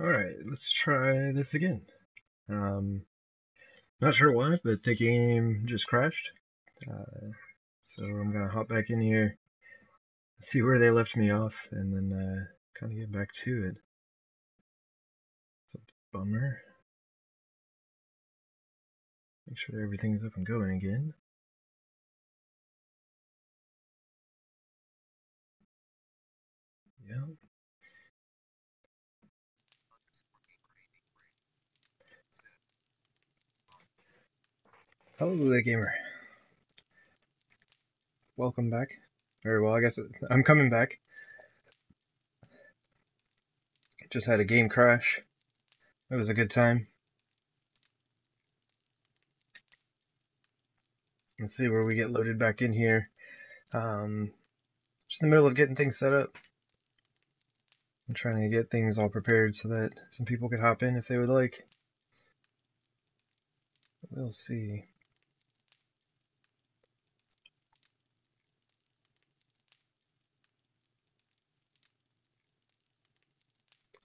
Alright, let's try this again. Not sure why, but the game just crashed. So I'm gonna hop back in here, see where they left me off, and then kind of get back to it. It's a bummer. Make sure everything's up and going again. Yeah. Hello there, gamer. Welcome back. Very well, I guess I'm coming back. Just had a game crash. It was a good time. Let's see where we get loaded back in here. Just in the middle of getting things set up. I'm trying to get things all prepared so that some people could hop in if they would like. We'll see.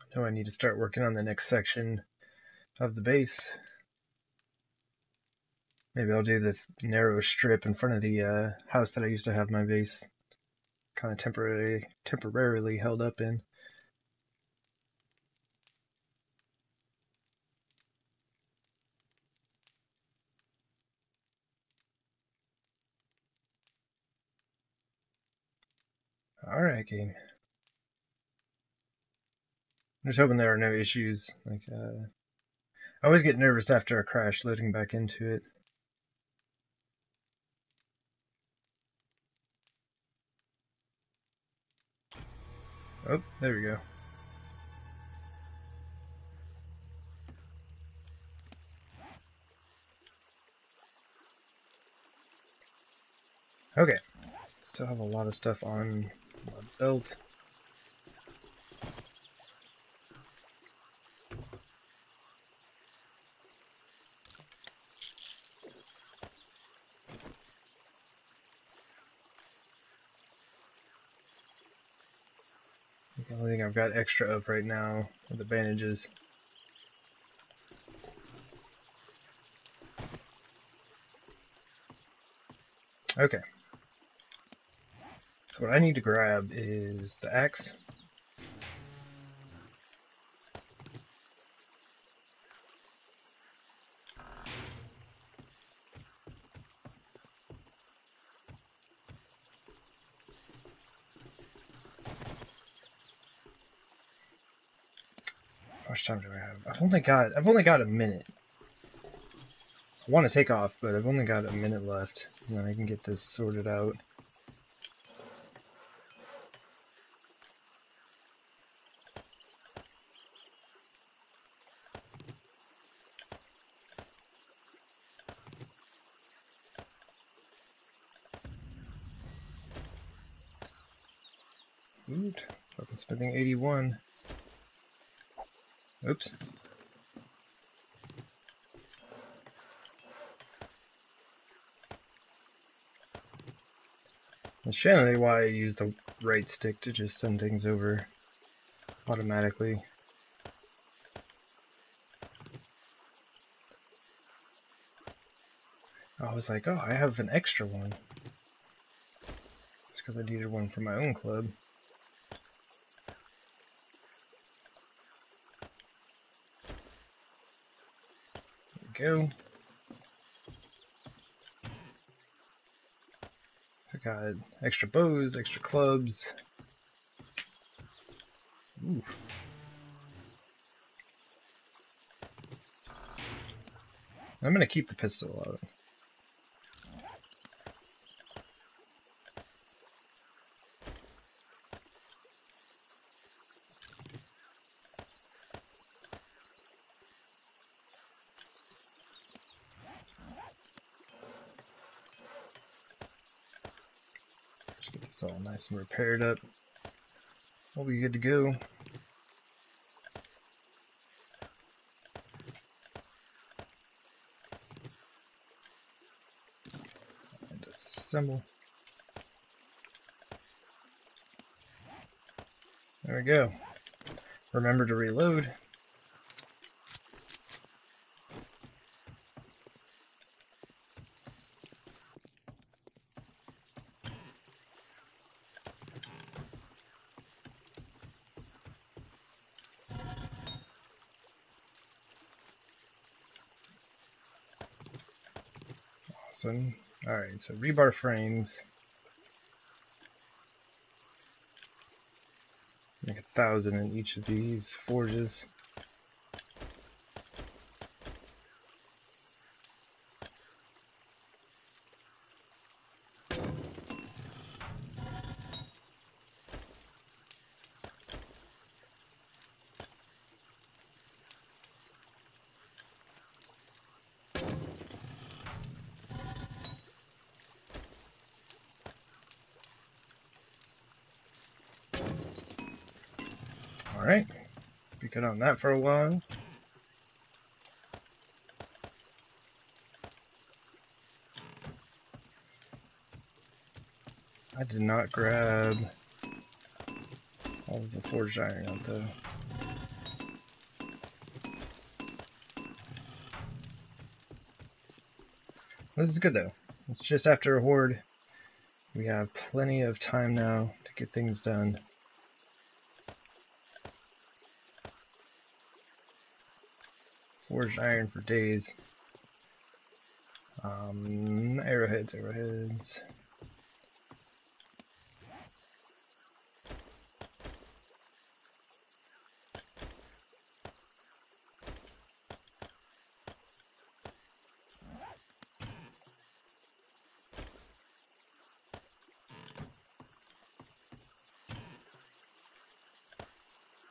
I know I need to start working on the next section of the base. Maybe I'll do the narrow strip in front of the house that I used to have my base kind of temporarily held up in. Alright, game. I'm just hoping there are no issues. I always get nervous after a crash loading back into it. Oh, there we go. Okay. Still have a lot of stuff on my belt. The only thing I've got extra of right now are the bandages. Okay. So what I need to grab is the axe. How much time do I have? I've only got a minute. I want to take off, but I've only got a minute left, and then I can get this sorted out. Ooh, fucking spending 81. Oops. That's generally why I use the right stick to just send things over automatically. I was like, oh, I have an extra one. It's because I needed one for my own club. There we go. I got extra bows, extra clubs. Ooh. I'm gonna keep the pistol out. Just get this all nice and repaired up. We'll be good to go. And assemble. There we go. Remember to reload. Awesome. Alright, so rebar frames. Make 1,000 in each of these forges. Alright, be good on that for a while. I did not grab all of the forged iron out though. This is good though. It's just after a horde. We have plenty of time now to get things done. Forged iron for days. Arrowheads.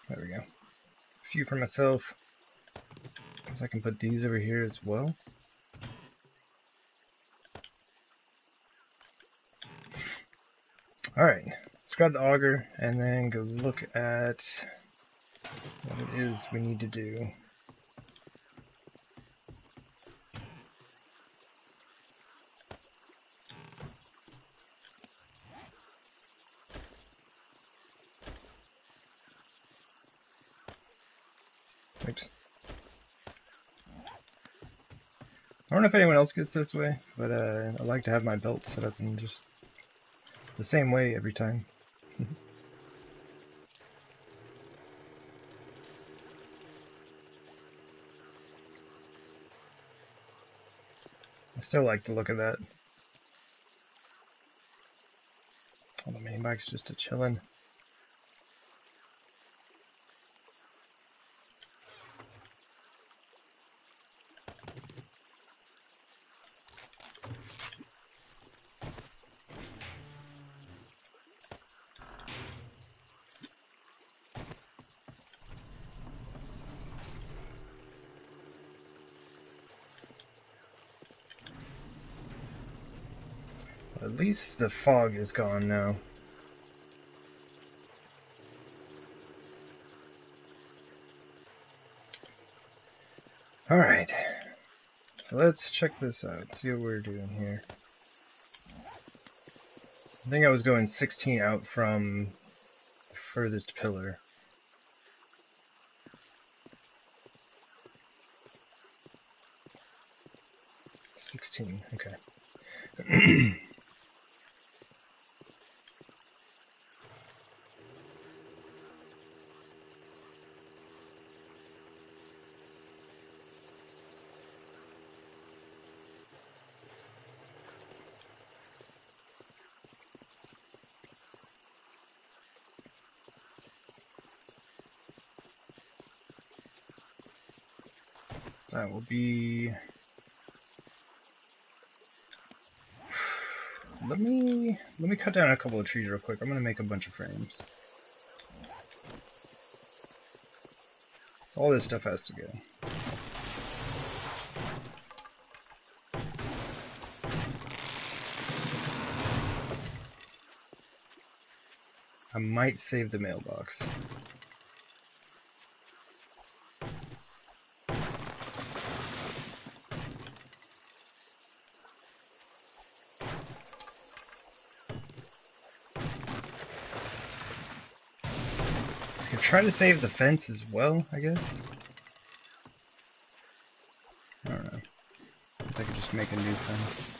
There we go. A few for myself. I can put these over here as well. Alright, let's grab the auger and then go look at what it is we need to do. Oops. I don't know if anyone else gets this way, but I like to have my belt set up in just the same way every time. I still like the look of that. All the mini bikes just a chillin'. At least the fog is gone now. Alright, so let's check this out, see what we're doing here. I think I was going 16 out from the furthest pillar. Okay. That will be... Let me cut down a couple of trees real quick. I'm gonna make a bunch of frames. So all this stuff has to go. I might save the mailbox. Try to save the fence as well, I guess. I don't know. I could just make a new fence.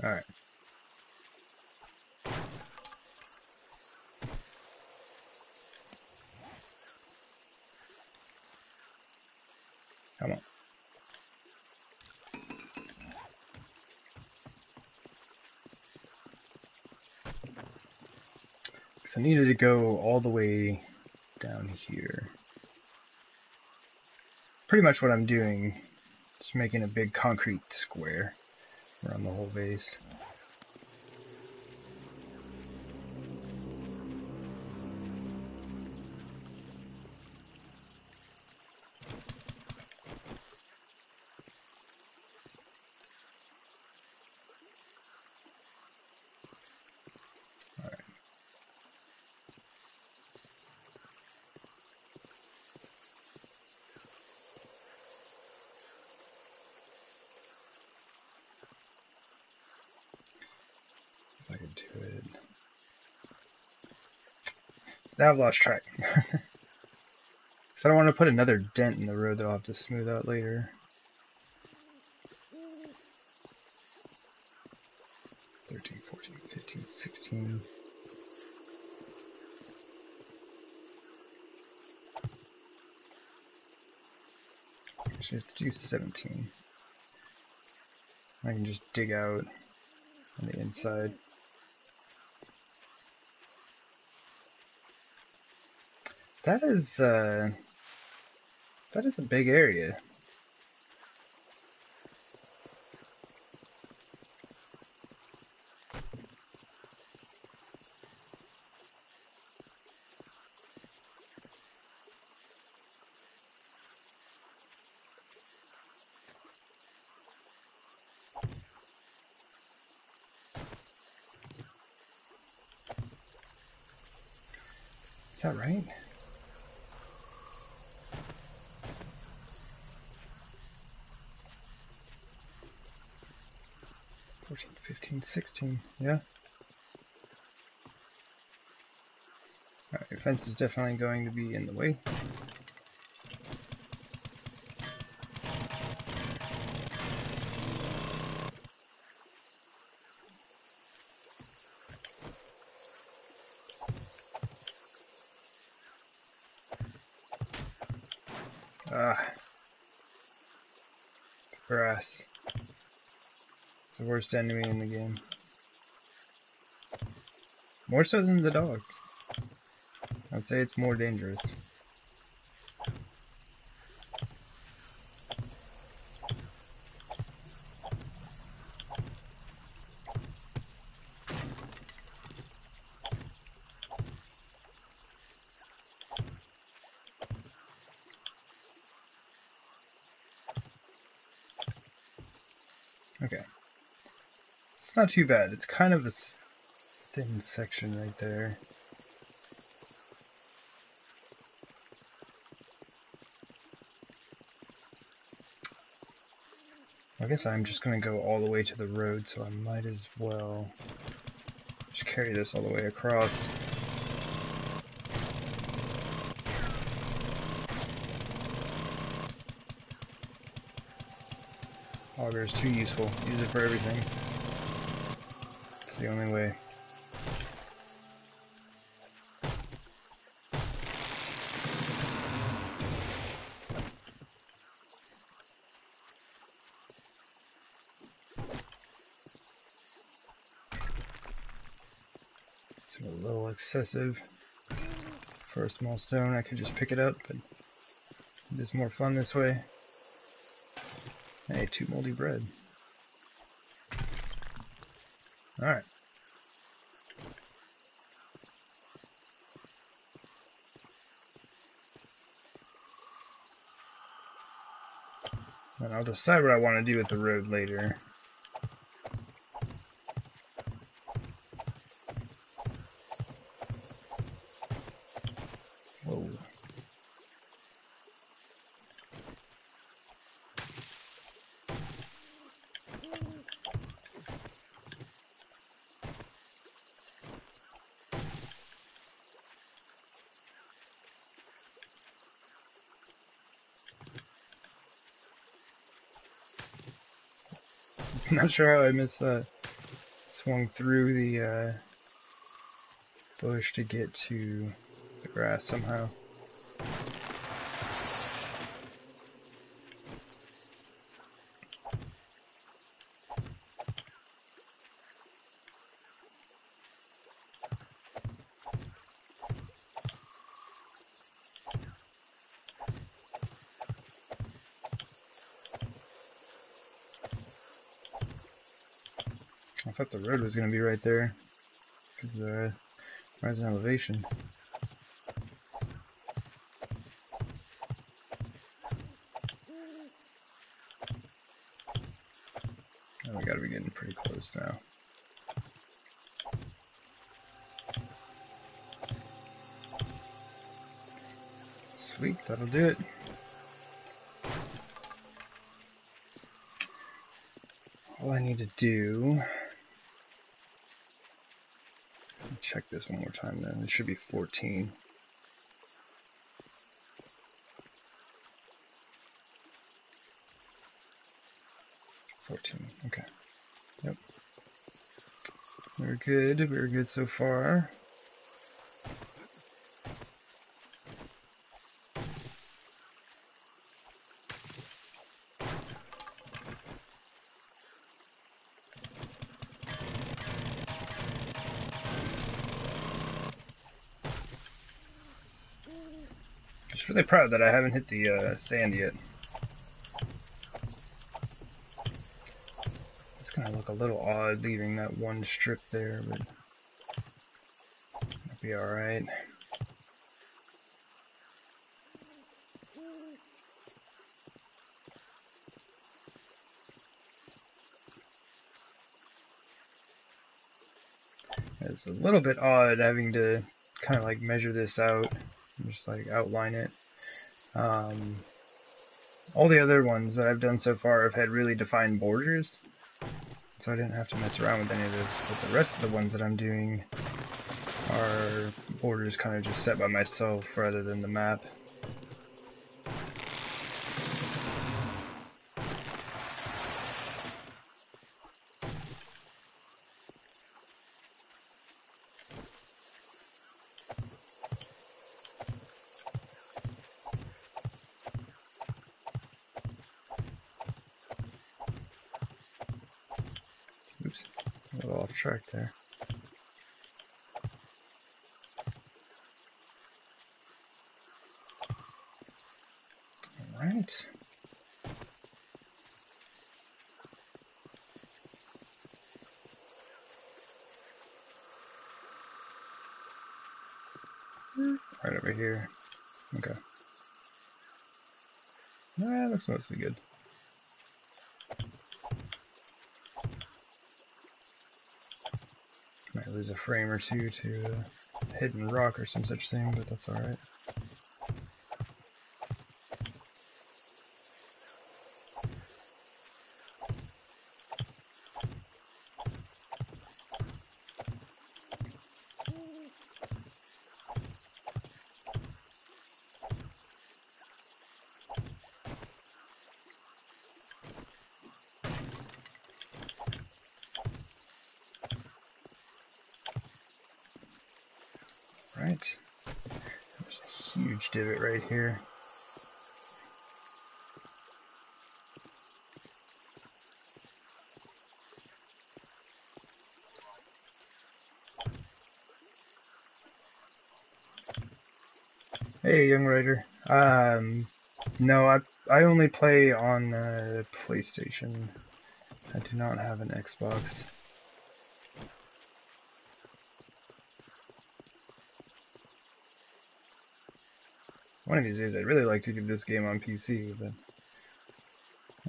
Alright. Come on. So I needed to go all the way down here. Pretty much what I'm doing, just making a big concrete square around the whole base. If I could do it. Now I've lost track. So I don't want to put another dent in the road that I'll have to smooth out later. 13, 14, 15, 16. Actually, let's do 17. I can just dig out on the inside. That is a big area. Is that right? 14, 15, 16, yeah. Alright, fence is definitely going to be in the way. Grass. It's the worst enemy in the game. More so than the dogs. I'd say it's more dangerous. Okay. It's not too bad. It's kind of a thin section right there. I guess I'm just going to go all the way to the road, so I might as well just carry this all the way across. Auger is too useful. Use it for everything. It's the only way. It's a little excessive for a small stone. I could just pick it up, but it is more fun this way. Hey, 2 moldy bread. Alright. And I'll decide what I want to do with the road later. Whoa. Not sure how I missed that. Swung through the bush to get to the grass somehow. thought the road was going to be right there because of the rise in elevation. Oh, we gotta be getting pretty close now. Sweet, that'll do it. All I need to do... check this one more time then. It should be 14. Okay. Yep. We're good. We're good so far. Just really proud that I haven't hit the sand yet. It's gonna look a little odd leaving that one strip there, but it'll be alright. It's a little bit odd having to kind of like measure this out and just like outline it. All the other ones that I've done so far have had really defined borders, so I didn't have to mess around with any of this, but the rest of the ones that I'm doing are borders kind of just set by myself rather than the map. Oops, a little off track there. Alright. Right over here. Okay. That looks mostly good. Might lose a frame or two to a hidden rock or some such thing, but that's alright. Right. There's a huge divot right here. Hey, young writer. No, I only play on PlayStation. I do not have an Xbox. One of these days, I'd really like to give this game on PC, but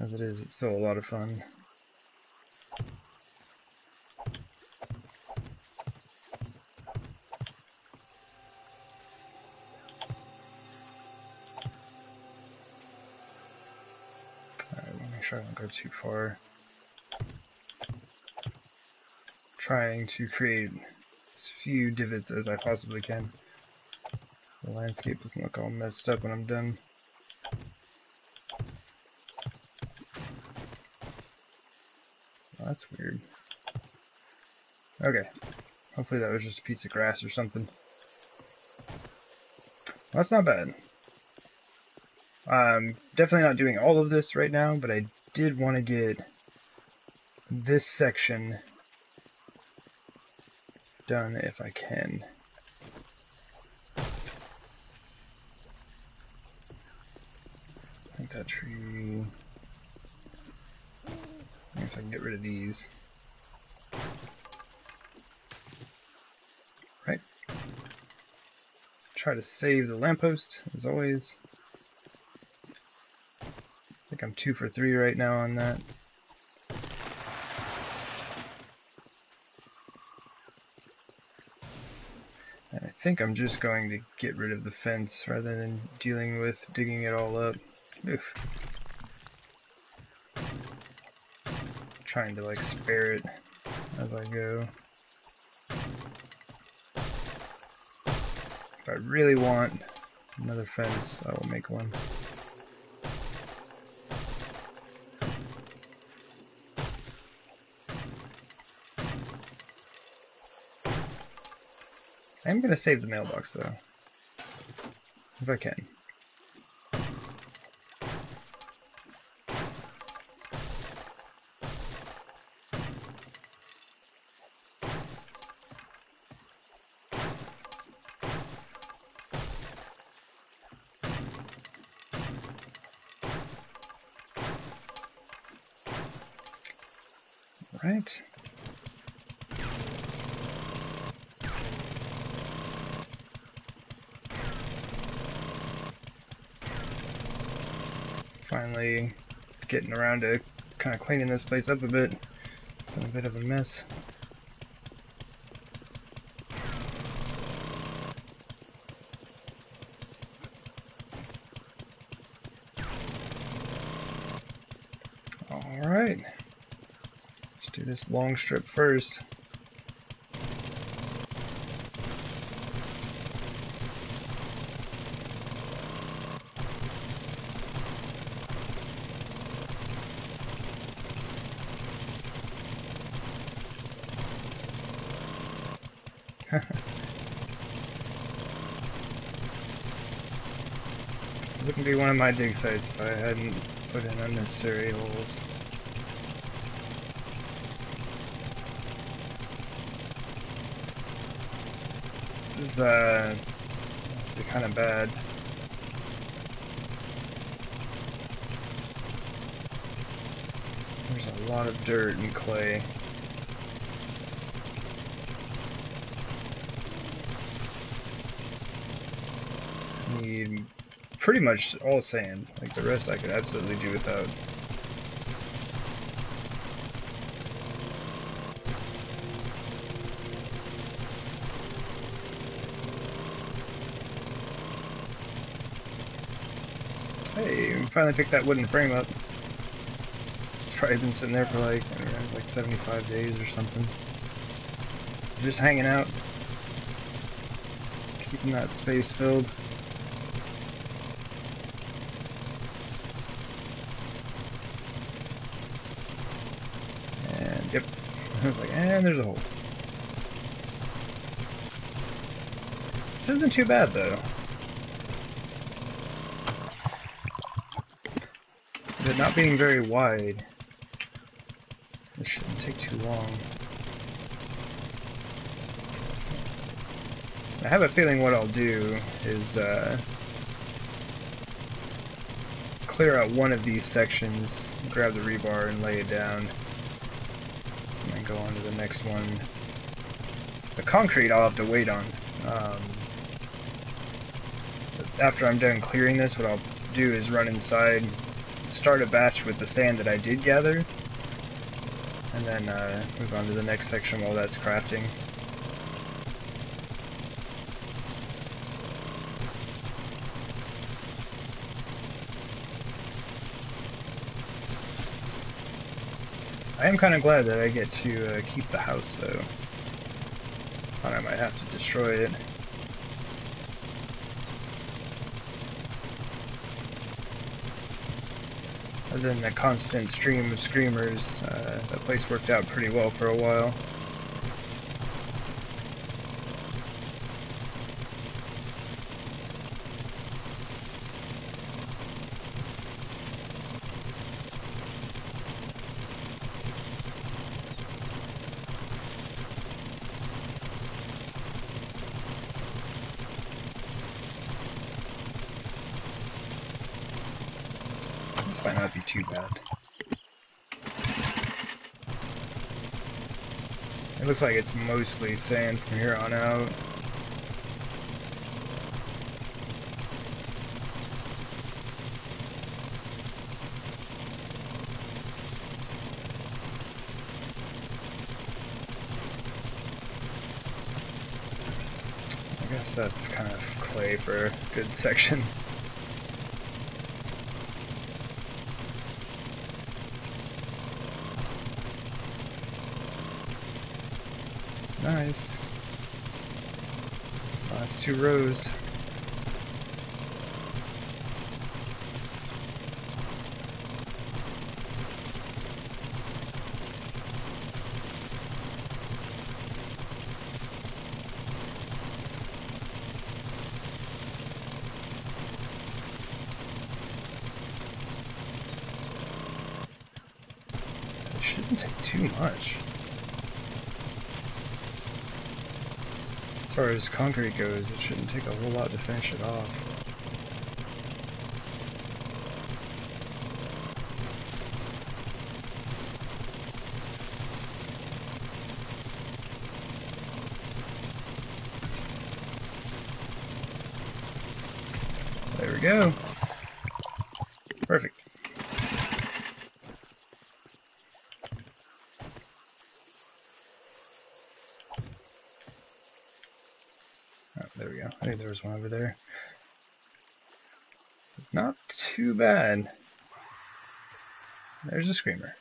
as it is, it's still a lot of fun. Alright, let me make sure I don't go too far. Trying to create as few divots as I possibly can. The landscape doesn't look all messed up when I'm done. Oh, that's weird. Okay. Hopefully that was just a piece of grass or something. That's not bad. I'm definitely not doing all of this right now, but I did want to get this section done if I can. I think that tree... I guess I can get rid of these. try to save the lamppost, as always. I think I'm 2 for 3 right now on that. And I think I'm just going to get rid of the fence rather than dealing with digging it all up. Oof. Trying to like spare it as I go. If I really want another fence, I will make one. I'm gonna save the mailbox though, if I can. Right. Finally getting around to kind of cleaning this place up a bit. It's been a bit of a mess. Alright. Let's do this long strip first. It wouldn't be one of my dig sites if I hadn't put in unnecessary holes. This is honestly kind of bad. There's a lot of dirt and clay. Need pretty much all sand. Like the rest I could absolutely do without. Hey, we finally picked that wooden frame up. It's probably been sitting there for like, I don't know, it was like 75 days or something. Just hanging out. Keeping that space filled. And yep, I was like, and there's a hole. This isn't too bad though. It not being very wide, this shouldn't take too long. I have a feeling what I'll do is clear out one of these sections, grab the rebar and lay it down, and then go on to the next one. The concrete I'll have to wait on. After I'm done clearing this, what I'll do is run inside, start a batch with the sand that I did gather, and then move on to the next section while that's crafting. I am kind of glad that I get to keep the house though. Thought I might have to destroy it. Other than the constant stream of screamers, that place worked out pretty well for a while. This might not be too bad. It looks like it's mostly sand from here on out. guess that's kind of clay for a good section. Nice. Last 2 rows. It shouldn't take too much. As far as concrete goes, it shouldn't take a whole lot to finish it off. There we go. Perfect. Oh, there we go. I think there was one over there. Not too bad. There's a screamer.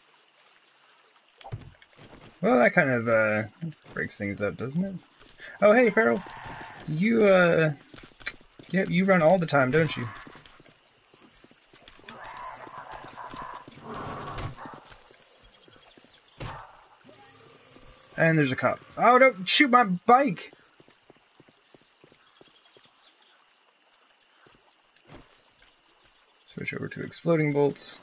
Well, that kind of breaks things up, doesn't it? Oh, hey, Farrell. You yeah, you run all the time, don't you? And there's a cop. Oh, don't shoot my bike! Switch over to exploding bolts.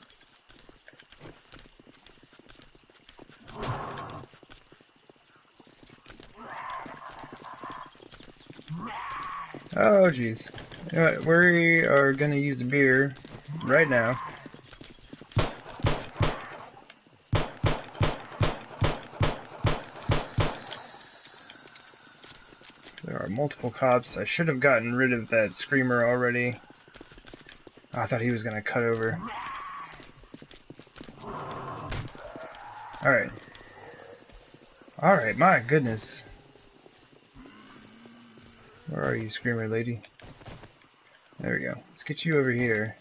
Oh, jeez. You know what, we are gonna use a beer right now. There are multiple cops. I should have gotten rid of that screamer already. I thought he was gonna cut over. Alright. Alright, my goodness. Where are you, screamer lady? There we go. Let's get you over here.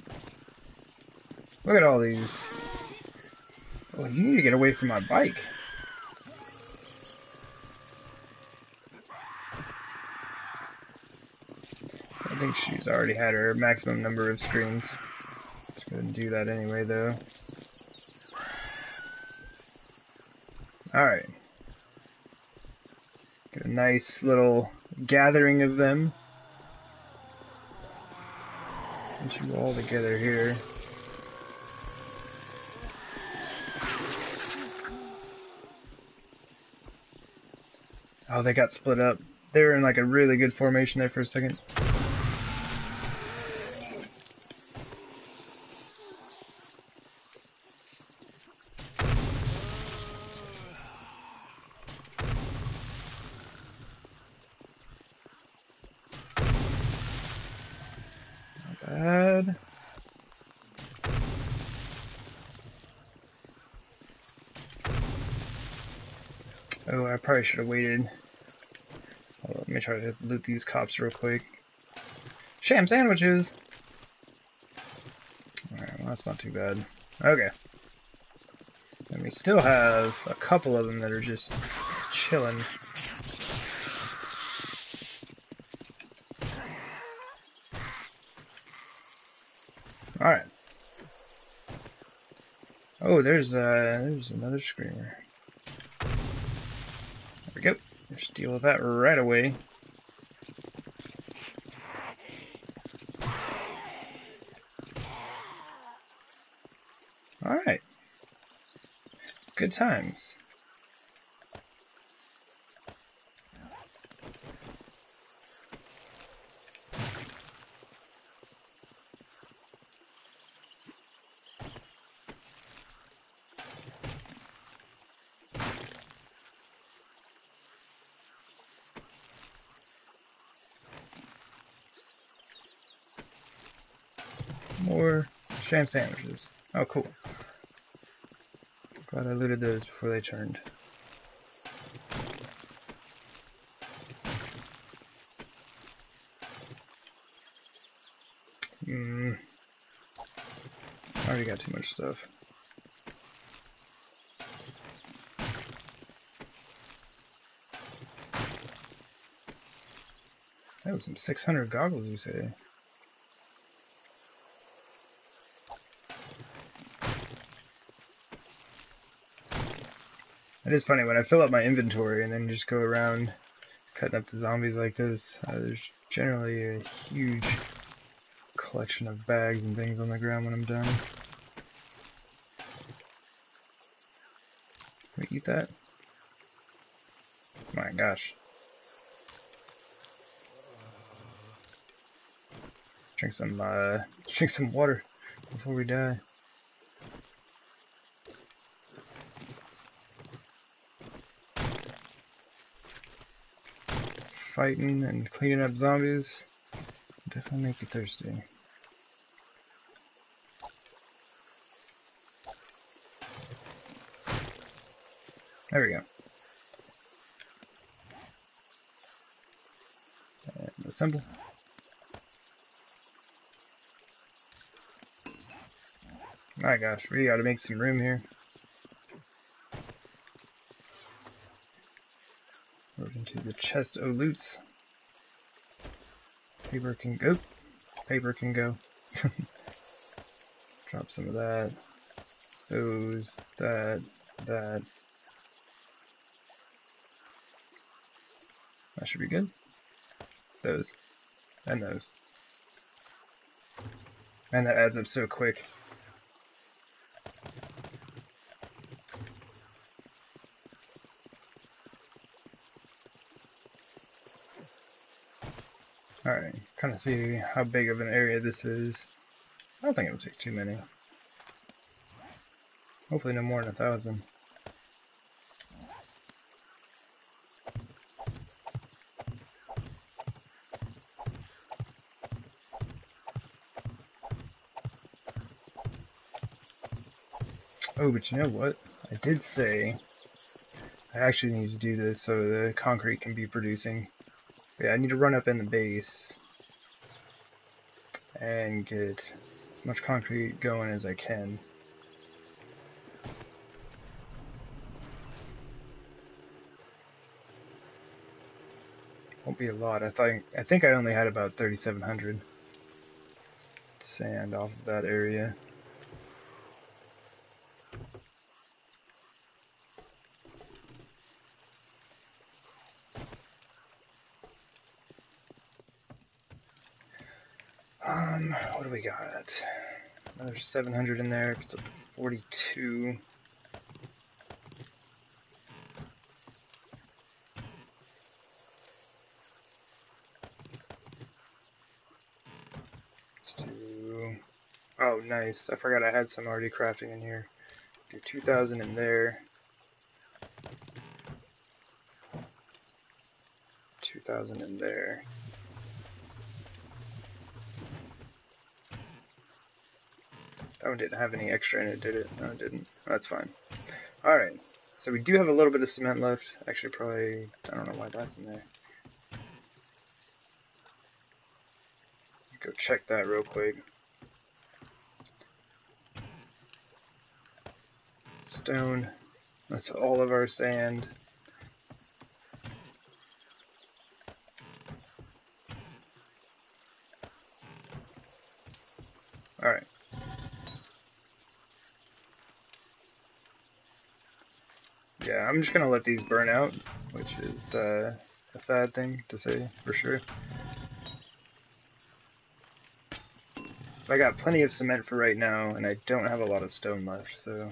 Look at all these. Oh, you need to get away from my bike. I think she's already had her maximum number of screams. Just gonna do that anyway, though. Alright. Get a nice little gathering of them. Get you all together here. Oh, they got split up. They were in like a really good formation there for a second. Not bad. Oh, I probably should have waited. Hold on, let me try to loot these cops real quick. Sham sandwiches! Alright, well that's not too bad. Okay. And we still have a couple of them that are just chilling. Alright. Oh, there's another screamer. There we go. Just deal with that right away. Alright. Good times. More sham sandwiches. Oh, cool. Glad I looted those before they turned. already got too much stuff. That was some 600 goggles, you say? It is funny when I fill up my inventory and then just go around cutting up the zombies like this. There's generally a huge collection of bags and things on the ground when I'm done. Can we eat that? My gosh. Drink some water before we die. Fighting and cleaning up zombies definitely make you thirsty. There we go. And assemble. My gosh, we gotta make some room here. Move into the chest of loots. Paper can go. Paper can go. Drop some of that. Those, that. That should be good. Those. And those. And that adds up so quick. Alright, kind of see how big of an area this is. I don't think it'll take too many. Hopefully no more than 1,000. Oh, but you know what? I did say I actually need to do this so the concrete can be producing. Yeah, I need to run up in the base and get as much concrete going as I can. Won't be a lot. I think I only had about 3,700 sand off of that area. What do we got? Another 700 in there. It's up to 42. Let's do... Oh, nice. I forgot I had some already crafting in here. Do 2,000 in there. 2,000 in there. That one didn't have any extra in it, did it? No, it didn't. Oh, that's fine. Alright, so we do have a little bit of cement left. Actually, probably, I don't know why that's in there. Go check that real quick. Stone. That's all of our sand. Alright. Yeah, I'm just gonna let these burn out, which is a sad thing to say, for sure. I got plenty of cement for right now, and I don't have a lot of stone left, so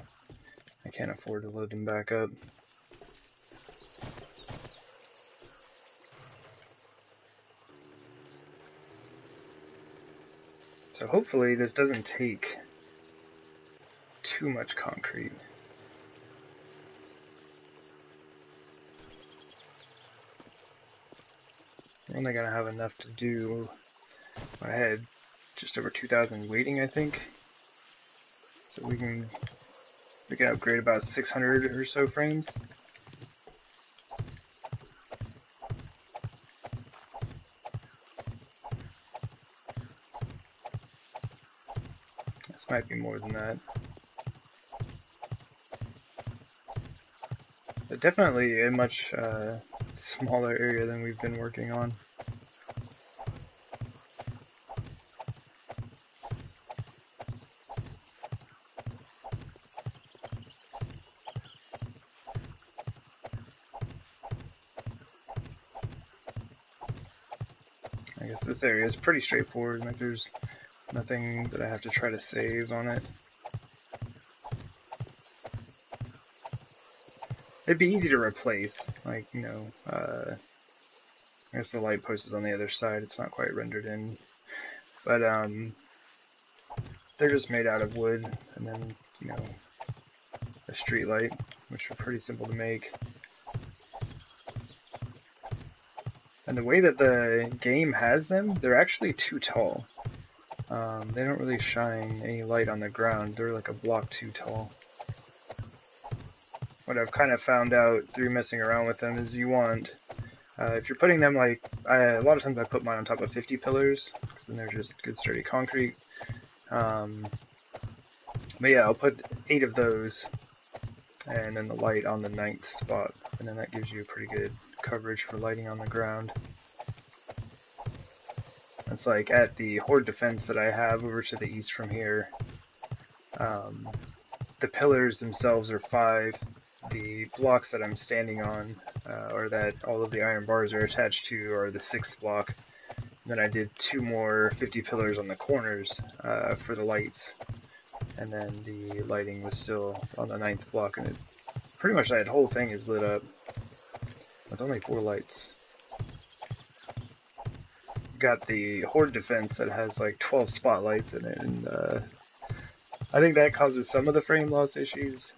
I can't afford to load them back up. So hopefully this doesn't take too much concrete. We're only gonna have enough to do. I had just over 2,000 waiting, I think. So we can upgrade about 600 or so frames. This might be more than that. But definitely a much smaller area than we've been working on. I guess this area is pretty straightforward, like there's nothing that I have to try to save on it. It'd be easy to replace, like, you know, I guess the light post is on the other side, it's not quite rendered in, but they're just made out of wood, and then, you know, a street light, which are pretty simple to make. And the way that the game has them, they're actually too tall. They don't really shine any light on the ground, they're like a block too tall. What I've kind of found out through messing around with them is you want, if you're putting them like, a lot of times I put mine on top of 50 pillars, because then they're just good sturdy concrete. But yeah, I'll put 8 of those, and then the light on the 9th spot, and then that gives you pretty good coverage for lighting on the ground. It's like at the horde defense that I have over to the east from here, the pillars themselves are 5. The blocks that I'm standing on, or that all of the iron bars are attached to, are the 6th block. Then I did 2 more 50 pillars on the corners for the lights, and then the lighting was still on the 9th block, and it pretty much that whole thing is lit up with only 4 lights. Got the horde defense that has like 12 spotlights in it, and I think that causes some of the frame loss issues.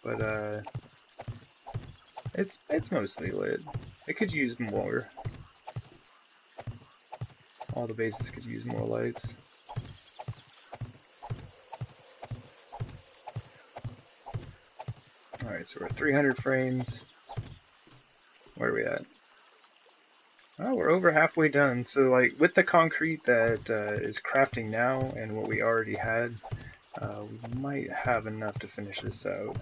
But it's mostly lit. It could use more. All the bases could use more lights. Alright, so we're at 300 frames. Where are we at? Oh, we're over halfway done. So like with the concrete that is crafting now and what we already had, we might have enough to finish this out.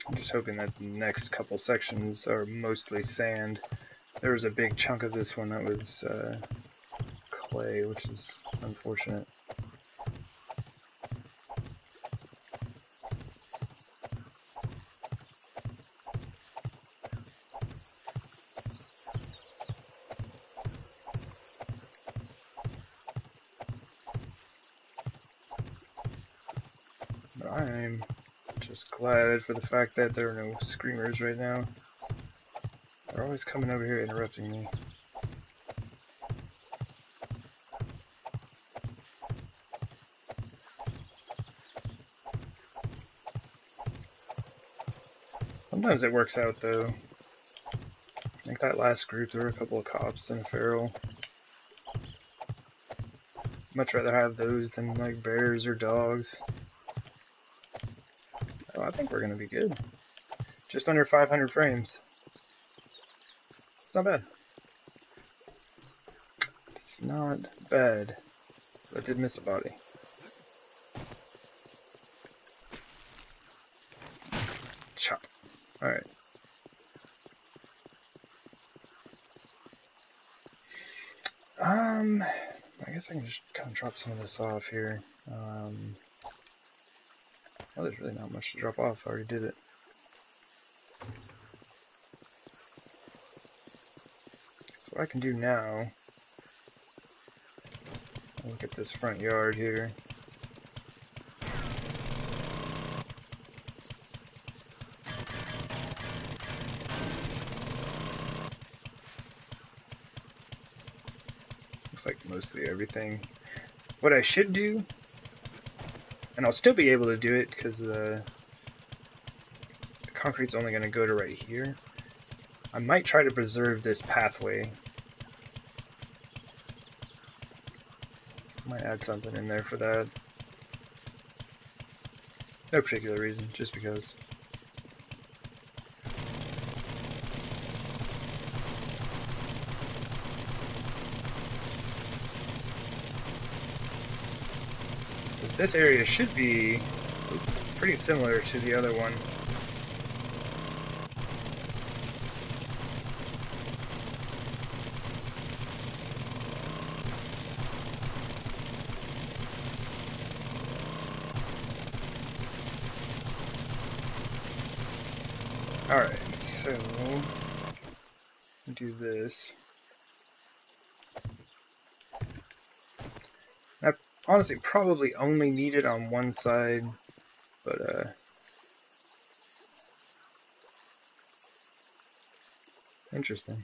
I'm just hoping that the next couple sections are mostly sand. There was a big chunk of this one that was clay, which is unfortunate. But I'm just glad for the fact that there are no screamers right now. They're always coming over here interrupting me. Sometimes it works out though. Like that last group, there were a couple of cops and a feral. Much rather have those than like bears or dogs. Oh, I think we're gonna be good. Just under 500 frames. It's not bad. It's not bad. But I did miss a body. Chop. Alright. I guess I can just kind of drop some of this off here. Well, there's really not much to drop off. I already did it. So what I can do now, I'll look at this front yard here. Looks like mostly everything. What I should do, and I'll still be able to do it because the concrete's only going to go to right here. I might try to preserve this pathway. Might add something in there for that. No particular reason, just because. This area should be pretty similar to the other one. Alright, so do this. I honestly probably only need it on one side, but interesting.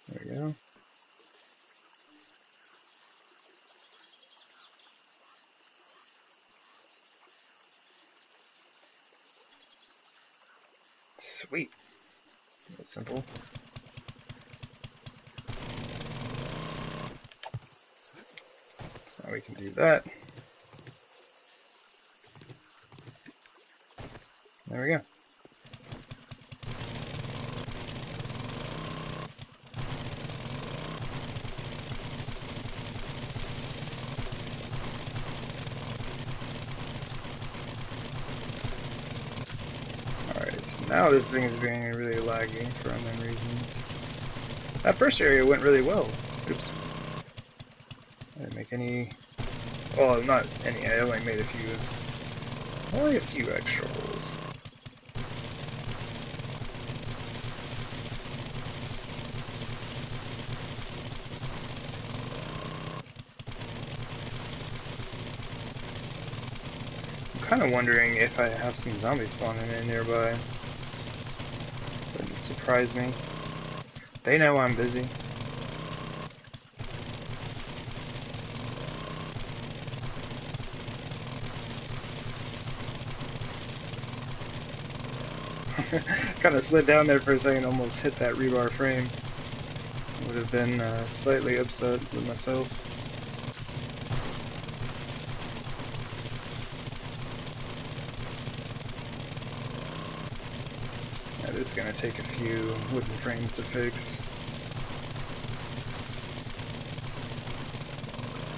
There we go. Sweet. That's simple. So now we can do that. There we go. Alright, so now this thing is being really laggy for unknown reasons. That first area went really well. Oops. I didn't make any... Well, not any, I only made a few... Only a few extra holes. I'm kind of wondering if I have some zombies spawning in nearby. Wouldn't surprise me. They know I'm busy. Kind of slid down there for a second, almost hit that rebar frame. Would have been slightly upset with myself. That is going to take a few wooden frames to fix.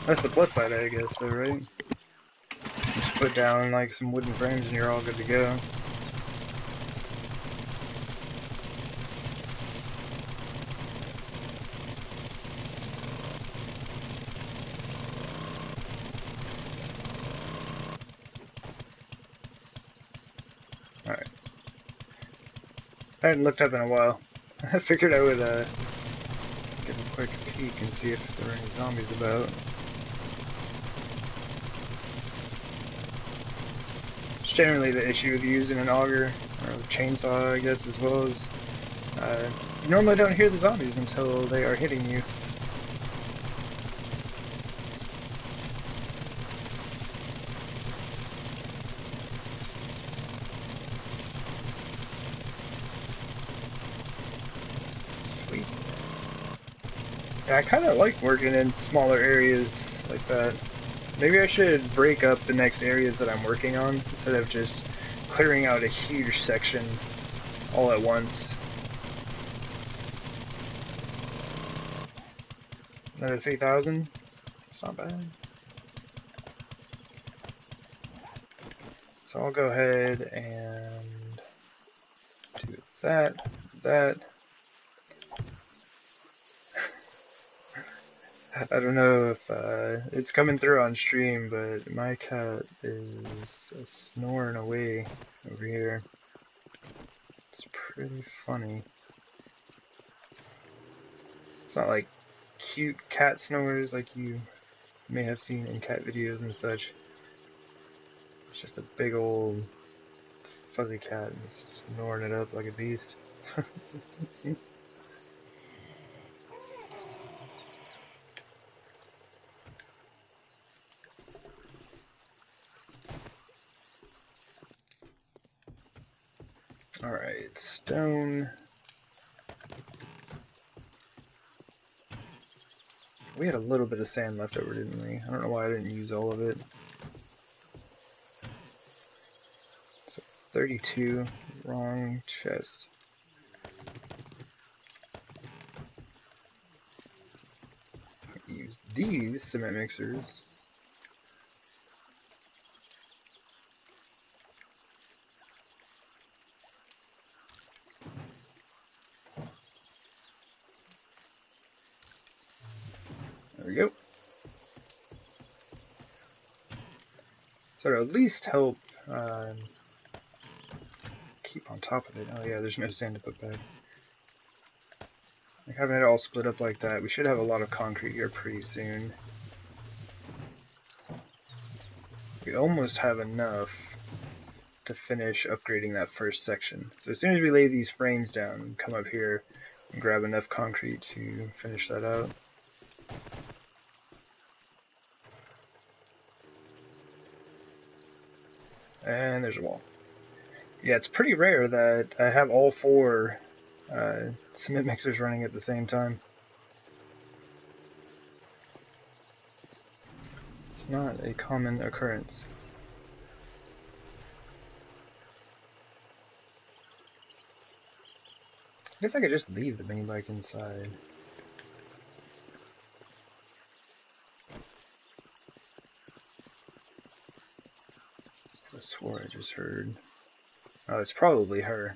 That's the plus side, I guess, though, right? Just put down like some wooden frames and you're all good to go. Alright. I hadn't looked up in a while. I figured I would give a quick peek and see if there were any zombies about. It's generally the issue with using an auger, or a chainsaw, I guess, as well as you normally don't hear the zombies until they are hitting you. Sweet. Yeah, I kind of like working in smaller areas like that. Maybe I should break up the next areas that I'm working on instead of just clearing out a huge section all at once. Another 3,000? It's not bad. So I'll go ahead and do that, that. I don't know if it's coming through on stream, but my cat is snoring away over here. It's pretty funny. It's not like cute cat snores like you may have seen in cat videos and such. It's just a big old fuzzy cat and it's snoring it up like a beast. Alright, stone. We had a little bit of sand left over, didn't we? I don't know why I didn't use all of it. So 32, wrong chest. Use these cement mixers. There we go. So to at least help keep on top of it. Oh yeah, there's no sand to put back. Like having it all split up like that, we should have a lot of concrete here pretty soon. We almost have enough to finish upgrading that first section. So as soon as we lay these frames down, come up here and grab enough concrete to finish that out. And there's a wall. Yeah, it's pretty rare that I have all four cement mixers running at the same time. It's not a common occurrence. I guess I could just leave the mini bike inside. I swore I just heard. Oh, it's probably her.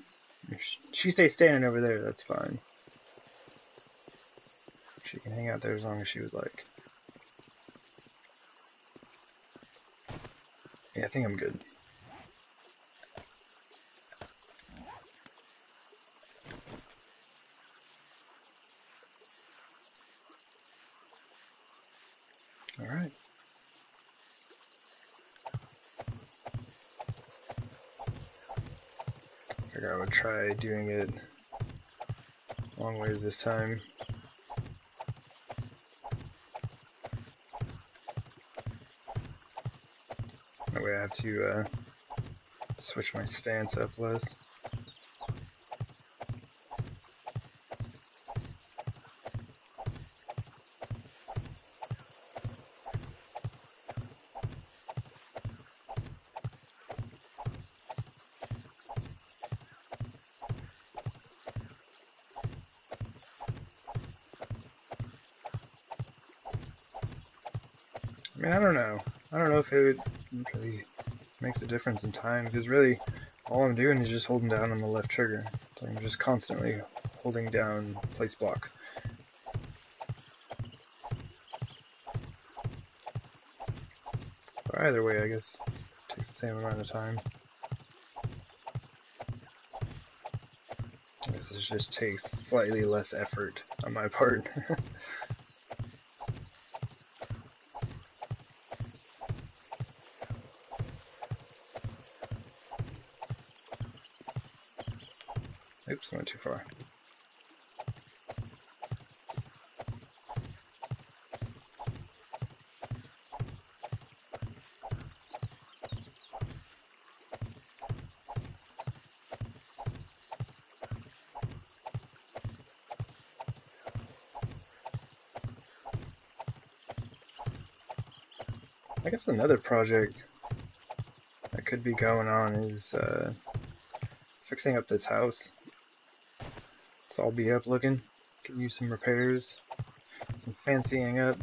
If she stays standing over there, that's fine. She can hang out there as long as she would like. Yeah, I think I'm good. Alright. Figure I would try doing it long ways this time. That way I have to switch my stance up less. I mean, I don't know. I don't know if it really makes a difference in time, because really, all I'm doing is just holding down on the left trigger. So I'm just constantly holding down place block. But either way, I guess it takes the same amount of time. I guess it just takes slightly less effort on my part. Oops, went too far. I guess another project that could be going on is fixing up this house. It's all beat up looking. Could use some repairs, some fancying up.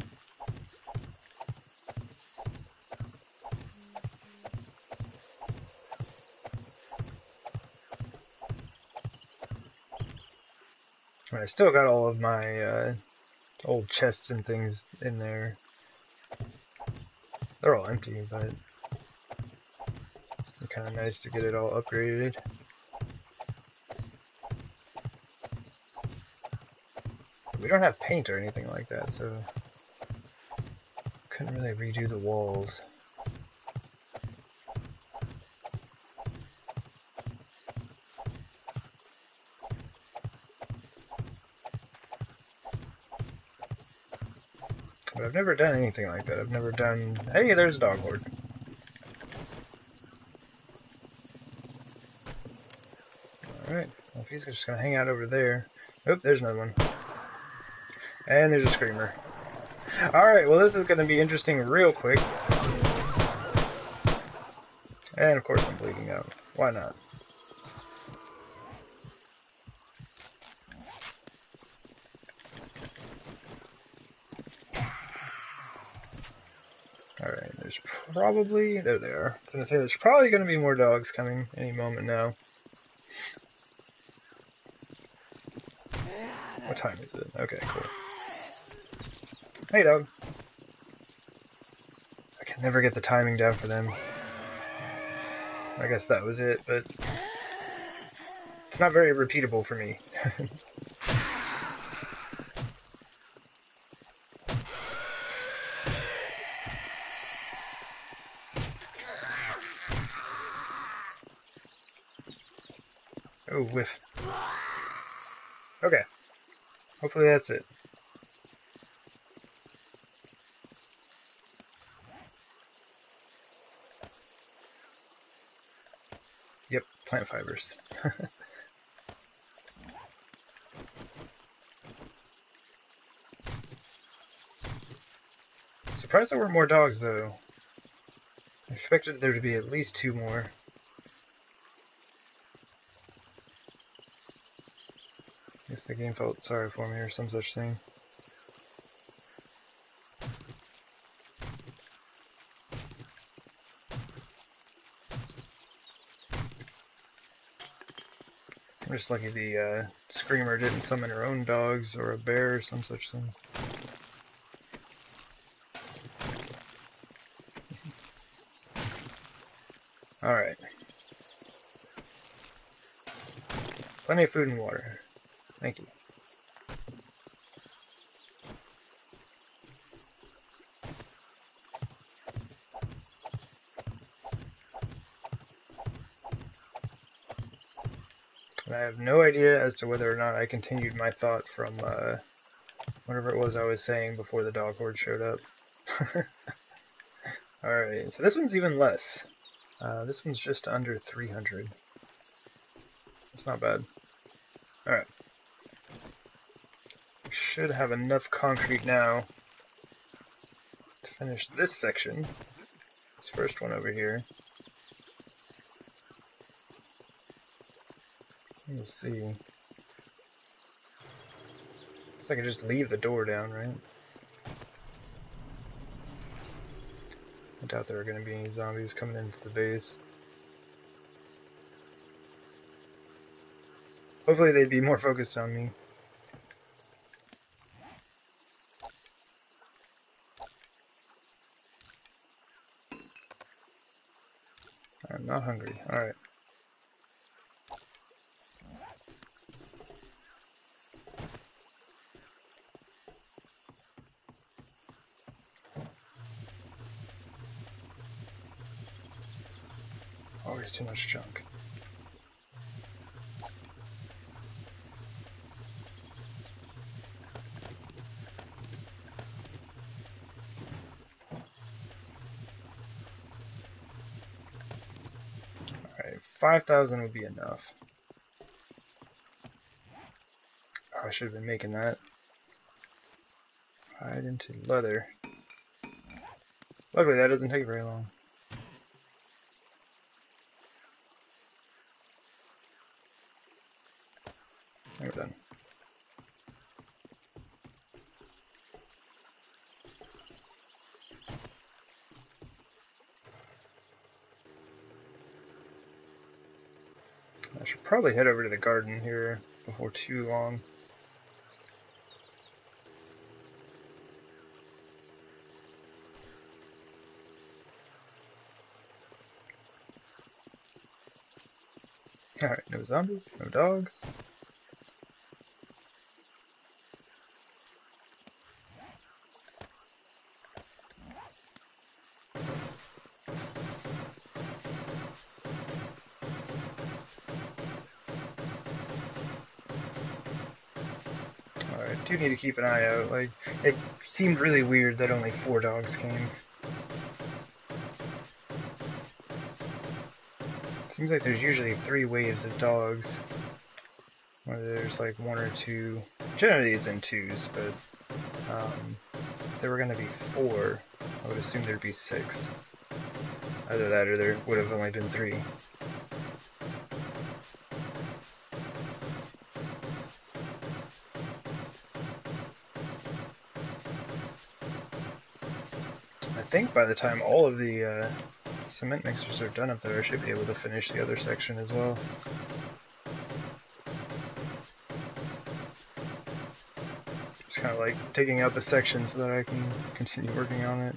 I mean, I still got all of my old chests and things in there. They're all empty, but it's kind of nice to get it all upgraded. We don't have paint or anything like that, so couldn't really redo the walls. But I've never done anything like that. I've never done... Hey, there's a dog lord. Alright, well, if he's just gonna hang out over there... Oh, there's another one. And there's a screamer. Alright, well this is going to be interesting real quick. And of course I'm bleeding out. Why not? Alright, there's probably... There they are. I was going to say, there's probably going to be more dogs coming any moment now. What time is it? Okay, cool. Hey, dog. I can never get the timing down for them. I guess that was it, but... It's not very repeatable for me. Oh, whiff. Okay. Hopefully that's it. Yep, plant fibers. Surprised there were more dogs, though. I expected there to be at least 2 more. I guess the game felt sorry for me or some such thing. I'm just lucky the Screamer didn't summon her own dogs or a bear or some such thing. Alright. Plenty of food and water. Thank you. And I have no idea as to whether or not I continued my thought from whatever it was I was saying before the dog horde showed up. Alright, so this one's even less. This one's just under 300. That's not bad. Alright. Should have enough concrete now to finish this section. This first one over here. We'll see. Guess I could just leave the door down, right? I doubt there are going to be any zombies coming into the base. Hopefully they'd be more focused on me. I'm not hungry. Alright. Always too much junk. Alright, 5,000 would be enough. Oh, I should have been making that. Hide into leather. Luckily that doesn't take very long. We're done. I should probably head over to the garden here before too long. Alright, no zombies, no dogs. I do need to keep an eye out. Like, it seemed really weird that only 4 dogs came. Seems like there's usually 3 waves of dogs. Whether there's like 1 or 2. Generally it's in 2s, but If there were going to be 4, I would assume there'd be 6. Either that or there would have only been 3. I think by the time all of the cement mixers are done up there, I should be able to finish the other section as well. Just kind of like digging out the section so that I can continue working on it.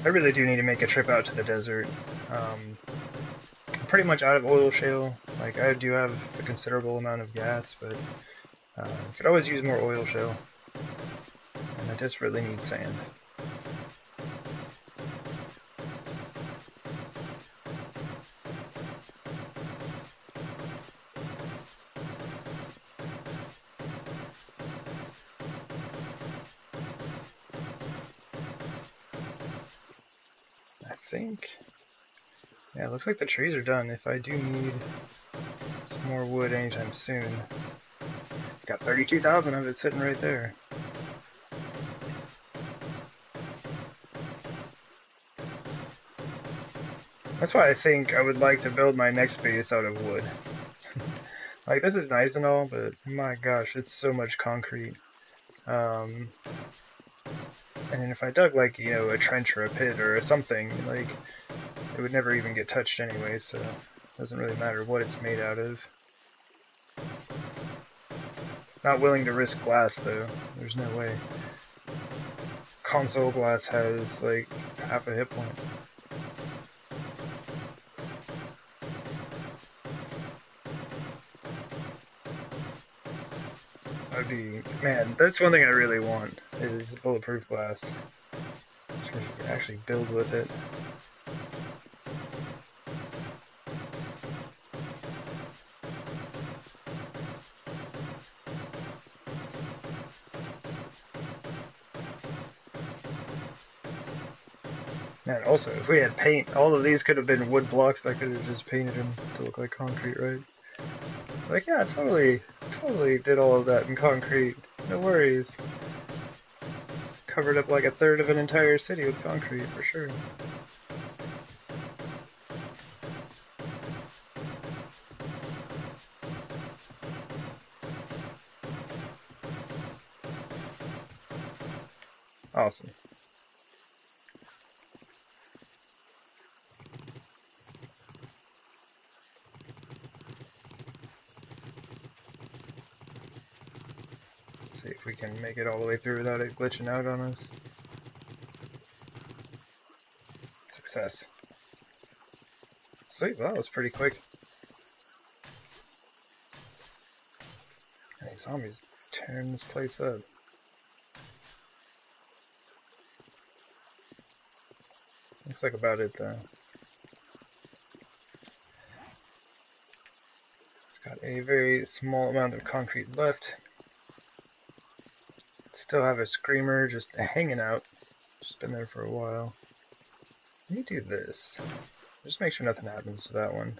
I really do need to make a trip out to the desert. I'm pretty much out of oil shale. Like, I do have a considerable amount of gas, but could always use more oil shale. And I desperately need sand. I think, yeah, it looks like the trees are done. If I do need some more wood anytime soon, got 32,000 of it sitting right there. That's why I think I would like to build my next base out of wood. Like, this is nice and all, but my gosh, it's so much concrete. And if I dug, like, you know, a trench or a pit or something, like, it would never even get touched anyway, so it doesn't really matter what it's made out of. Not willing to risk glass, though. There's no way. Console glass has, like, half a hit point. That'd be, man, that's one thing I really want, is bulletproof glass. Just because you can actually build with it. And also, if we had paint, all of these could have been wood blocks. I could have just painted them to look like concrete, right? Like, yeah, totally did all of that in concrete. No worries. Covered up like a third of an entire city with concrete, for sure. Awesome. See if we can make it all the way through without it glitching out on us. Success. Sweet, well, that was pretty quick. Hey, zombies tearing this place up. Looks like about it, though. It's got a very small amount of concrete left. Still have a screamer just hanging out. Just been there for a while. Let me do this. Just make sure nothing happens to that one.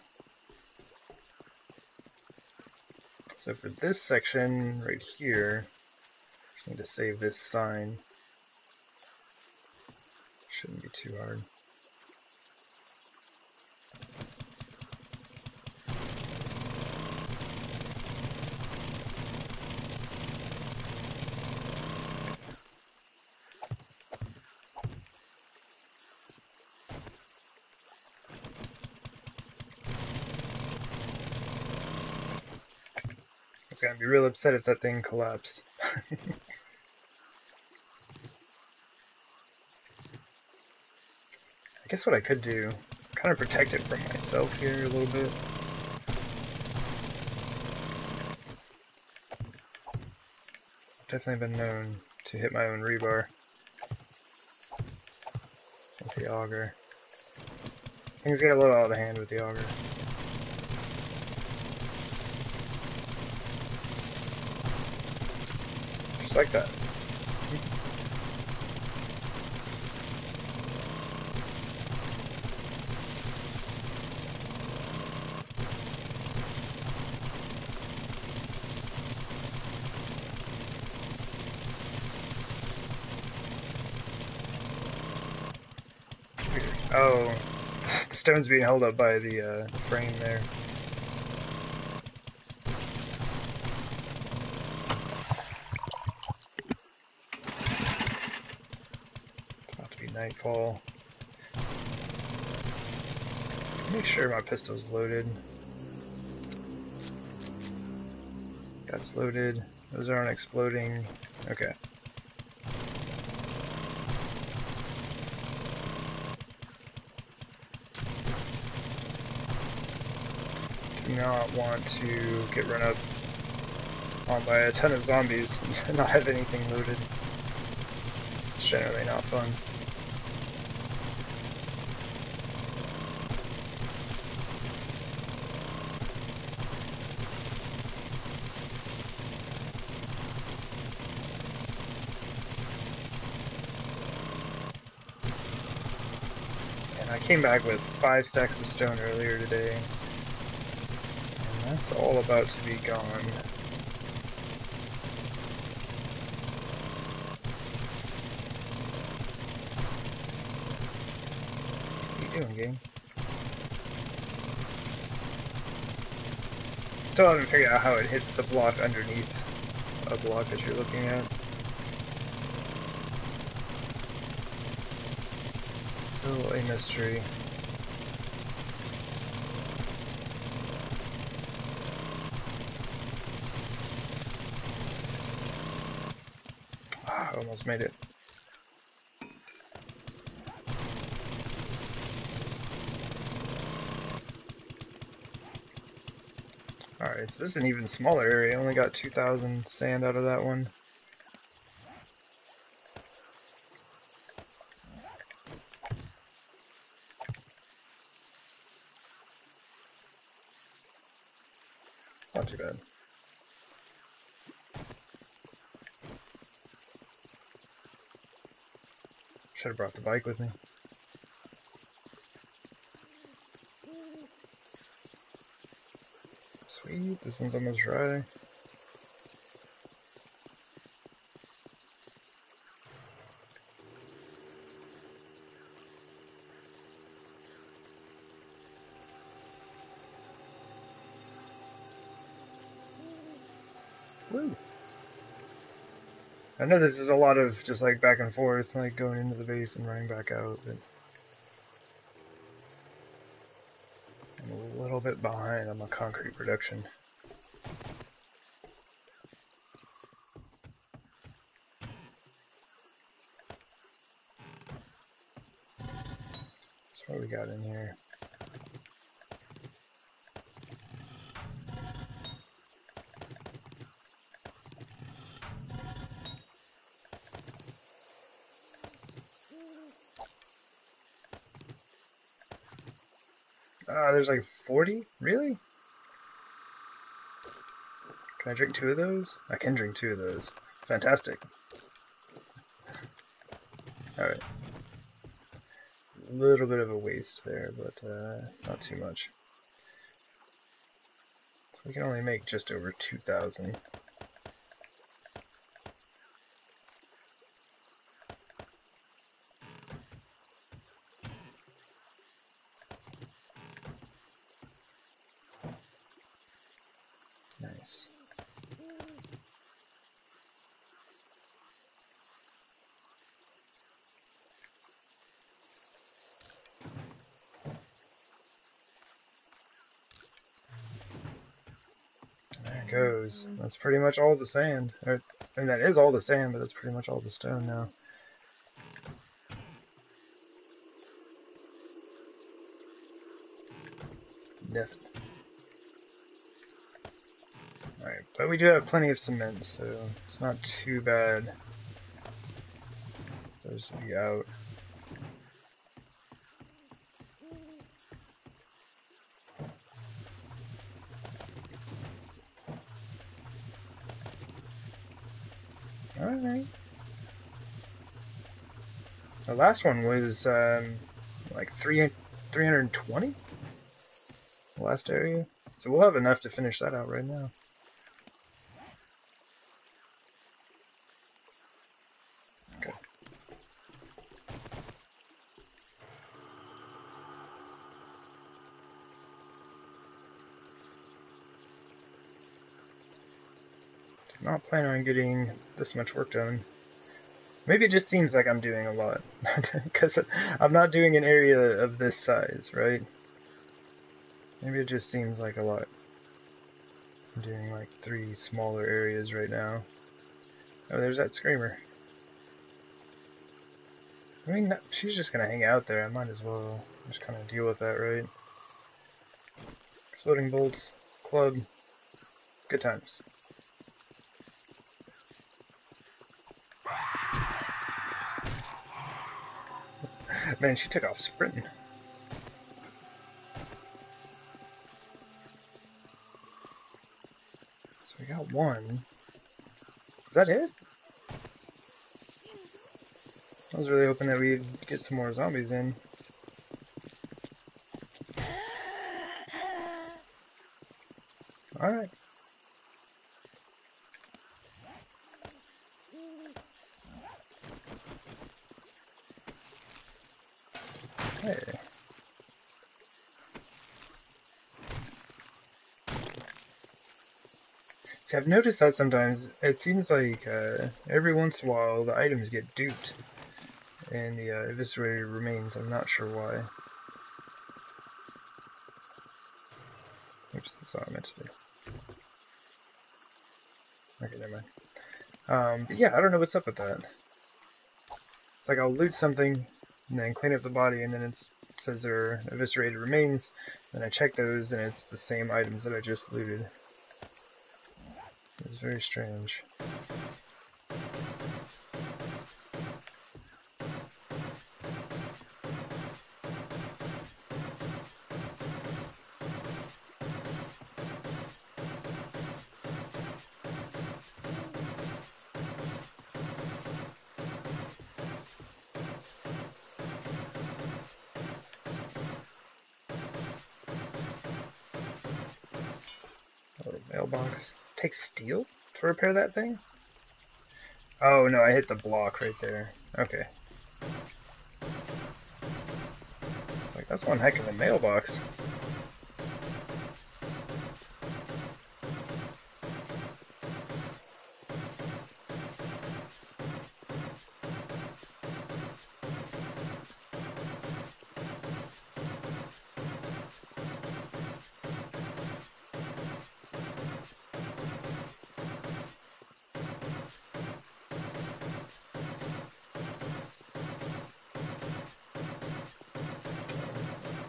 So for this section right here, just need to save this sign. Shouldn't be too hard. I was gonna be real upset if that thing collapsed. I guess what I could do, kind of protect it from myself here a little bit. Definitely been known to hit my own rebar with the auger. Things get a little out of hand with the auger. Just like that. Oh, the stone's being held up by the frame there. It's about to be nightfall. Make sure my pistol's loaded. That's loaded. Those aren't exploding. Okay. Do not want to get run up on by a ton of zombies and not have anything loaded. It's generally not fun. And I came back with 5 stacks of stone earlier today, and that's all about to be gone. What are you doing, game? Still haven't figured out how it hits the block underneath a block that you're looking at. Still a mystery. Ah, almost made it. Alright, so this is an even smaller area. I only got 2,000 sand out of that one. It's not too bad. Should have brought the bike with me. Sweet, this one's almost dry. Woo! I know this is a lot of just like back and forth, like going into the base and running back out, but I'm a little bit behind on my concrete production. That's what we got in here. There's like 40? Really? Can I drink 2 of those? I can drink 2 of those. Fantastic. Alright. A little bit of a waste there, but not too much. So we can only make just over 2,000. Nice. There it goes. That's pretty much all the sand. And that is all the sand, but that's pretty much all the stone now. Nothing. Alright, but we do have plenty of cement, so it's not too bad. Those to be out. Alright. The last one was like 320? The last area. So we'll have enough to finish that out right now. Okay. not planning on getting this much work done. Maybe it just seems like I'm doing a lot, because I'm not doing an area of this size, right? Maybe it just seems like a lot. I'm doing like 3 smaller areas right now. Oh, there's that screamer. I mean, she's just gonna hang out there. I might as well just kind of deal with that, right? Exploding bolts, club, good times. Man, she took off sprinting. So we got one. Is that it? I was really hoping that we'd get some more zombies in. Alright. Hey. See, I've noticed that sometimes it seems like every once in a while the items get duped and the eviscerated remains. I'm not sure why. Oops, that's not what I meant to do. Okay, never mind. But yeah, I don't know what's up with that. It's like I'll loot something and then clean up the body, and then it says there are eviscerated remains, and I check those and it's the same items that I just looted. It's very strange. Oh, mailbox. Takes steel to repair that thing? Oh no, I hit the block right there. Okay. Like, that's one heck of a mailbox.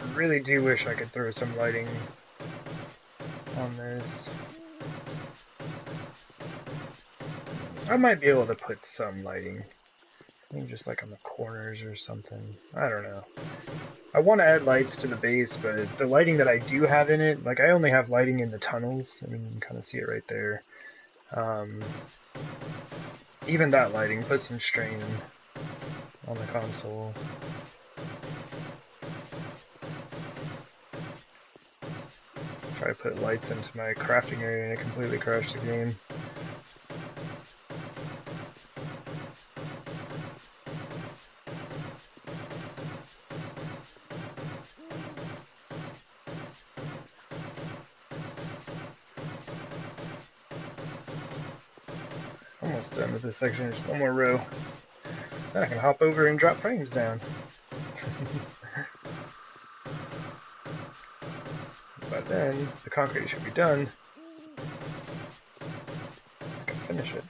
I really do wish I could throw some lighting on this. I might be able to put some lighting. Maybe just like on the corners or something. I don't know. I want to add lights to the base, but the lighting that I do have in it, like I only have lighting in the tunnels. I mean, you can kind of see it right there. Even that lighting puts some strain on the console. Try to put lights into my crafting area and it completely crashed the game. Almost done with this section, just one more row. Then I can hop over and drop frames down. By then, the concrete should be done. I can finish it.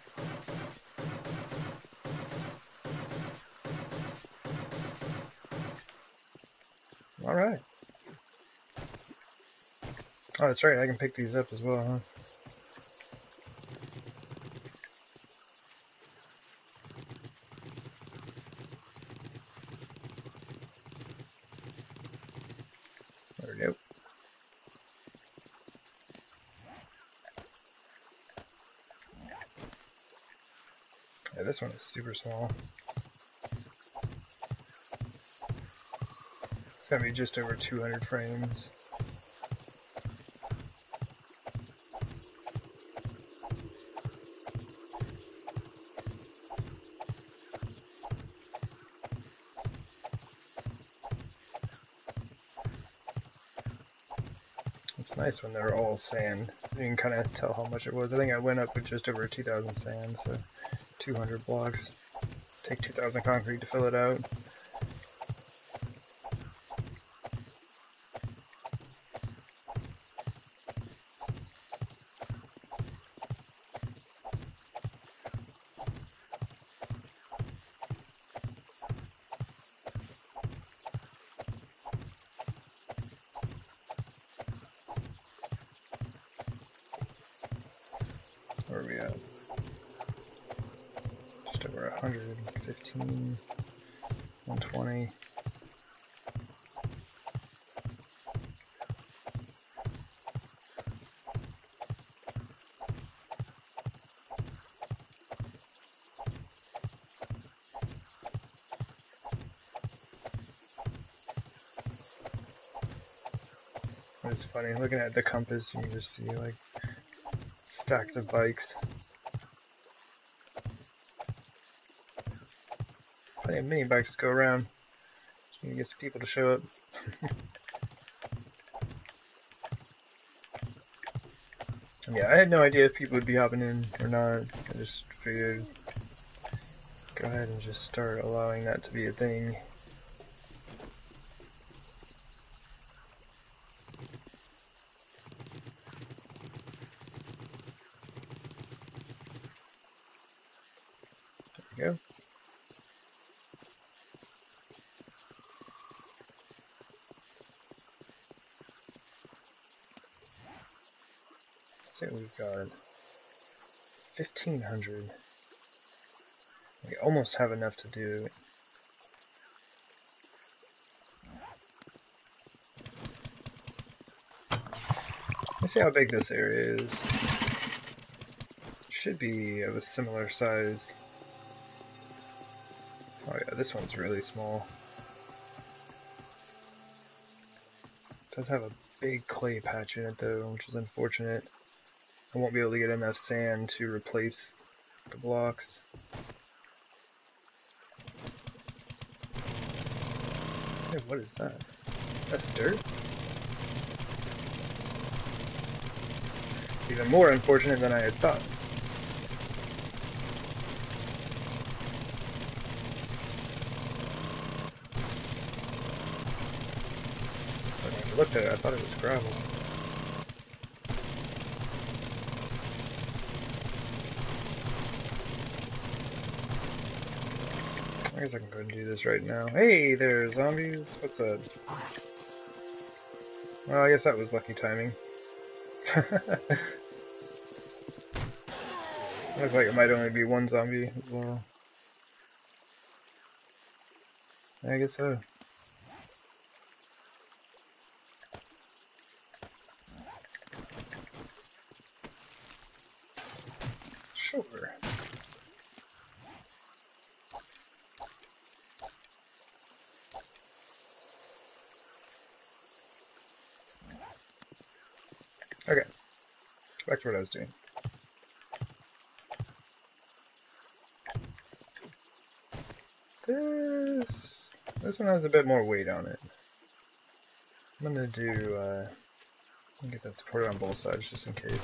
Alright. Oh, that's right, I can pick these up as well, huh? There we go. Yeah, this one is super small. It's gonna be just over 200 frames. It's nice when they're all sand. You can kind of tell how much it was. I think I went up with just over 2,000 sand, so 200 blocks. Take 2,000 concrete to fill it out. Where are we at? Just over 115, 120. It's funny, looking at the compass, you can just see like stacks of bikes. Plenty of mini bikes to go around. Just need to get some people to show up. Yeah, I had no idea if people would be hopping in or not. I just figured go ahead and just start allowing that to be a thing. There we go. Let's say we've got 1,500. We almost have enough to do. Let's see how big this area is. Should be of a similar size. Oh yeah, this one's really small. It does have a big clay patch in it though, which is unfortunate. I won't be able to get enough sand to replace the blocks. Hey, what is that? That's dirt? Even more unfortunate than I had thought. When I looked at it, I thought it was gravel. I guess I can go ahead and do this right now. Hey there, zombies! What's that? Well, I guess that was lucky timing. Looks like it might only be one zombie as well. I guess so. Sure. Okay. Back to what I was doing. This one has a bit more weight on it. I'm gonna do, get that supported on both sides just in case.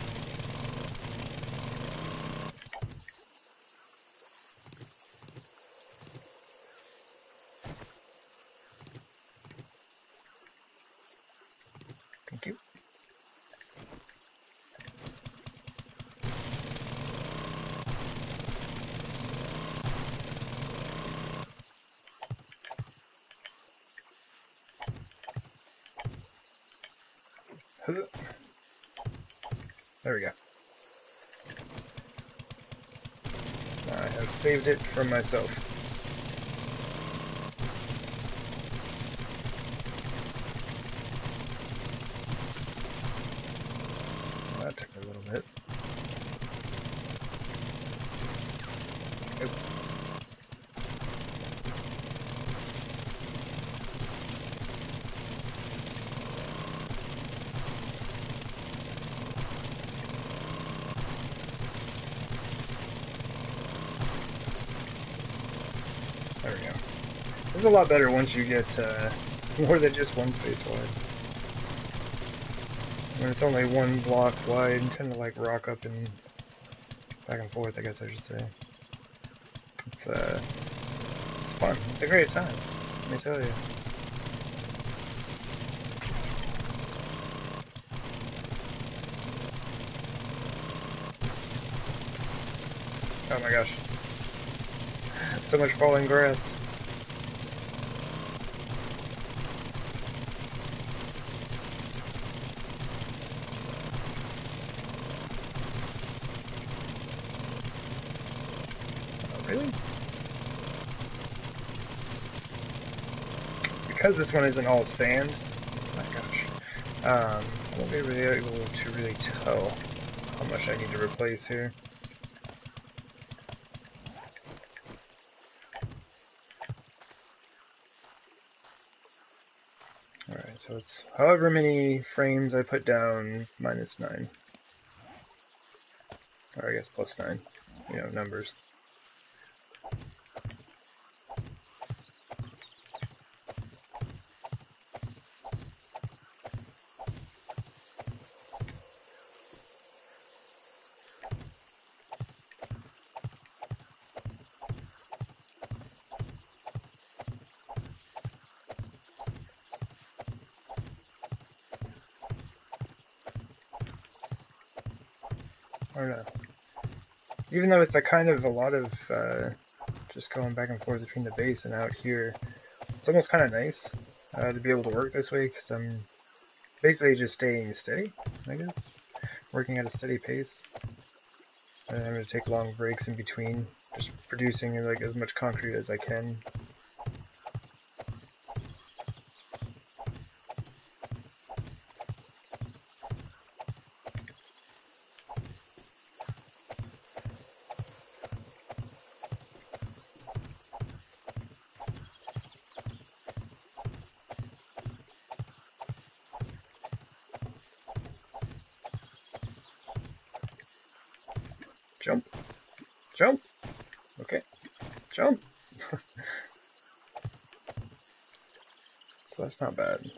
Thank you. There we go. I have saved it from myself. That took a little bit. Oop. There we go. This is a lot better once you get more than just one space wide. when it's only one block wide and tend to like rock up and back and forth, I guess I should say. It's fun. It's a great time, let me tell you. Oh my gosh. So much falling grass. Oh, really? Because this one isn't all sand, oh my gosh, I won't be really able to really tell how much I need to replace here. Alright, so it's however many frames I put down minus 9. Or I guess plus 9. You know, numbers. I don't know. Even though it's a kind of a lot of just going back and forth between the base and out here, it's almost kind of nice to be able to work this way because I'm basically just staying steady, I guess. Working at a steady pace. And I'm going to take long breaks in between, just producing like as much concrete as I can. Jump. Jump. Okay. Jump. So that's not bad.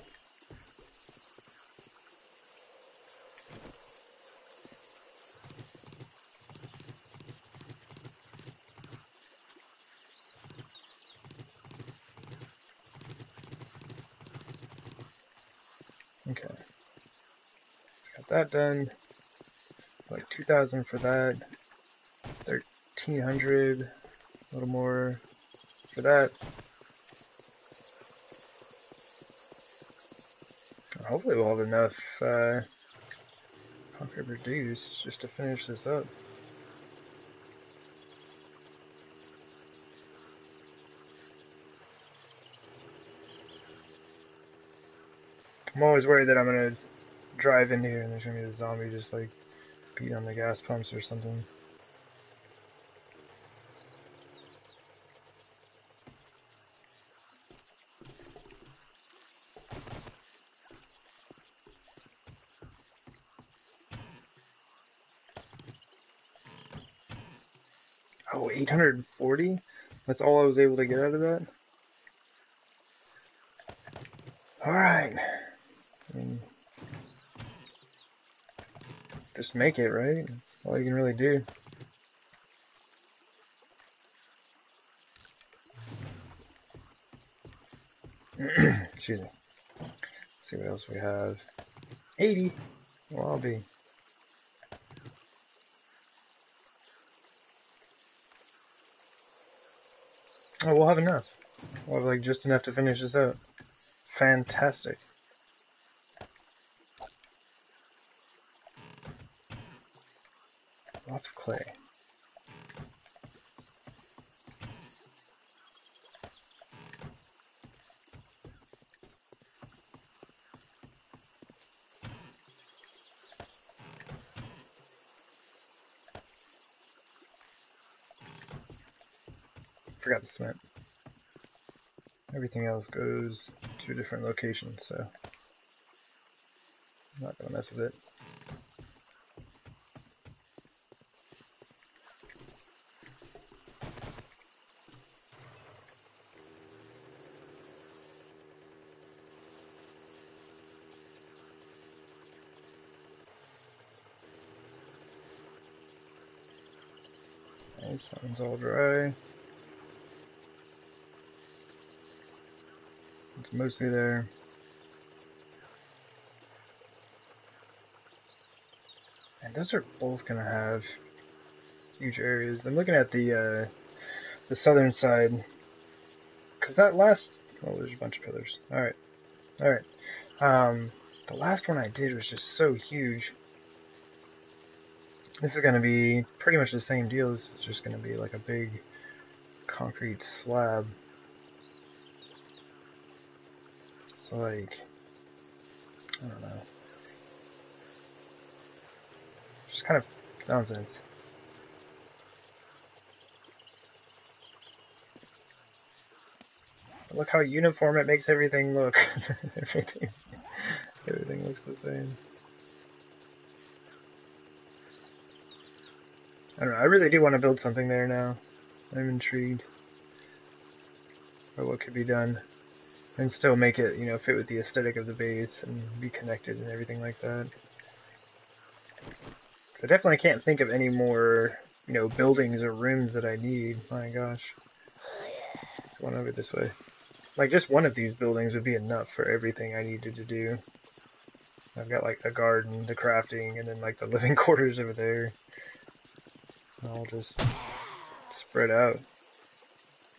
Okay. Got that done. Like 2,000 for that. 1,300. A little more for that. Hopefully we'll have enough concrete reduced just to finish this up. I'm always worried that I'm gonna drive in here and there's gonna be a zombie just like beating on the gas pumps or something. Oh, 840? That's all I was able to get out of that? Alright. I mean, just make it, right? That's all you can really do. Excuse me. Let's see what else we have. 80. Well, I'll be. Oh, we'll have enough. We'll have like just enough to finish this out. Fantastic. Lots of clay. Forgot the cement. Everything else goes to a different location, so I'm not gonna mess with it. Nice, that one's all dry. It's mostly there. And those are both gonna have huge areas. I'm looking at the southern side, because that last, oh, there's a bunch of pillars. All right. The last one I did was just so huge. This is gonna be pretty much the same deal. This is just gonna be like a big concrete slab. So like, I don't know. Just kind of nonsense. Look how uniform it makes everything look. everything looks the same. I don't know, I really do want to build something there now. I'm intrigued by what could be done. And still make it, you know, fit with the aesthetic of the base and be connected and everything like that. So I definitely can't think of any more, you know, buildings or rooms that I need. My gosh. Going over this way. Like, just one of these buildings would be enough for everything I needed to do. I've got, like, the garden, the crafting, and then, like, the living quarters over there. I'll just spread out.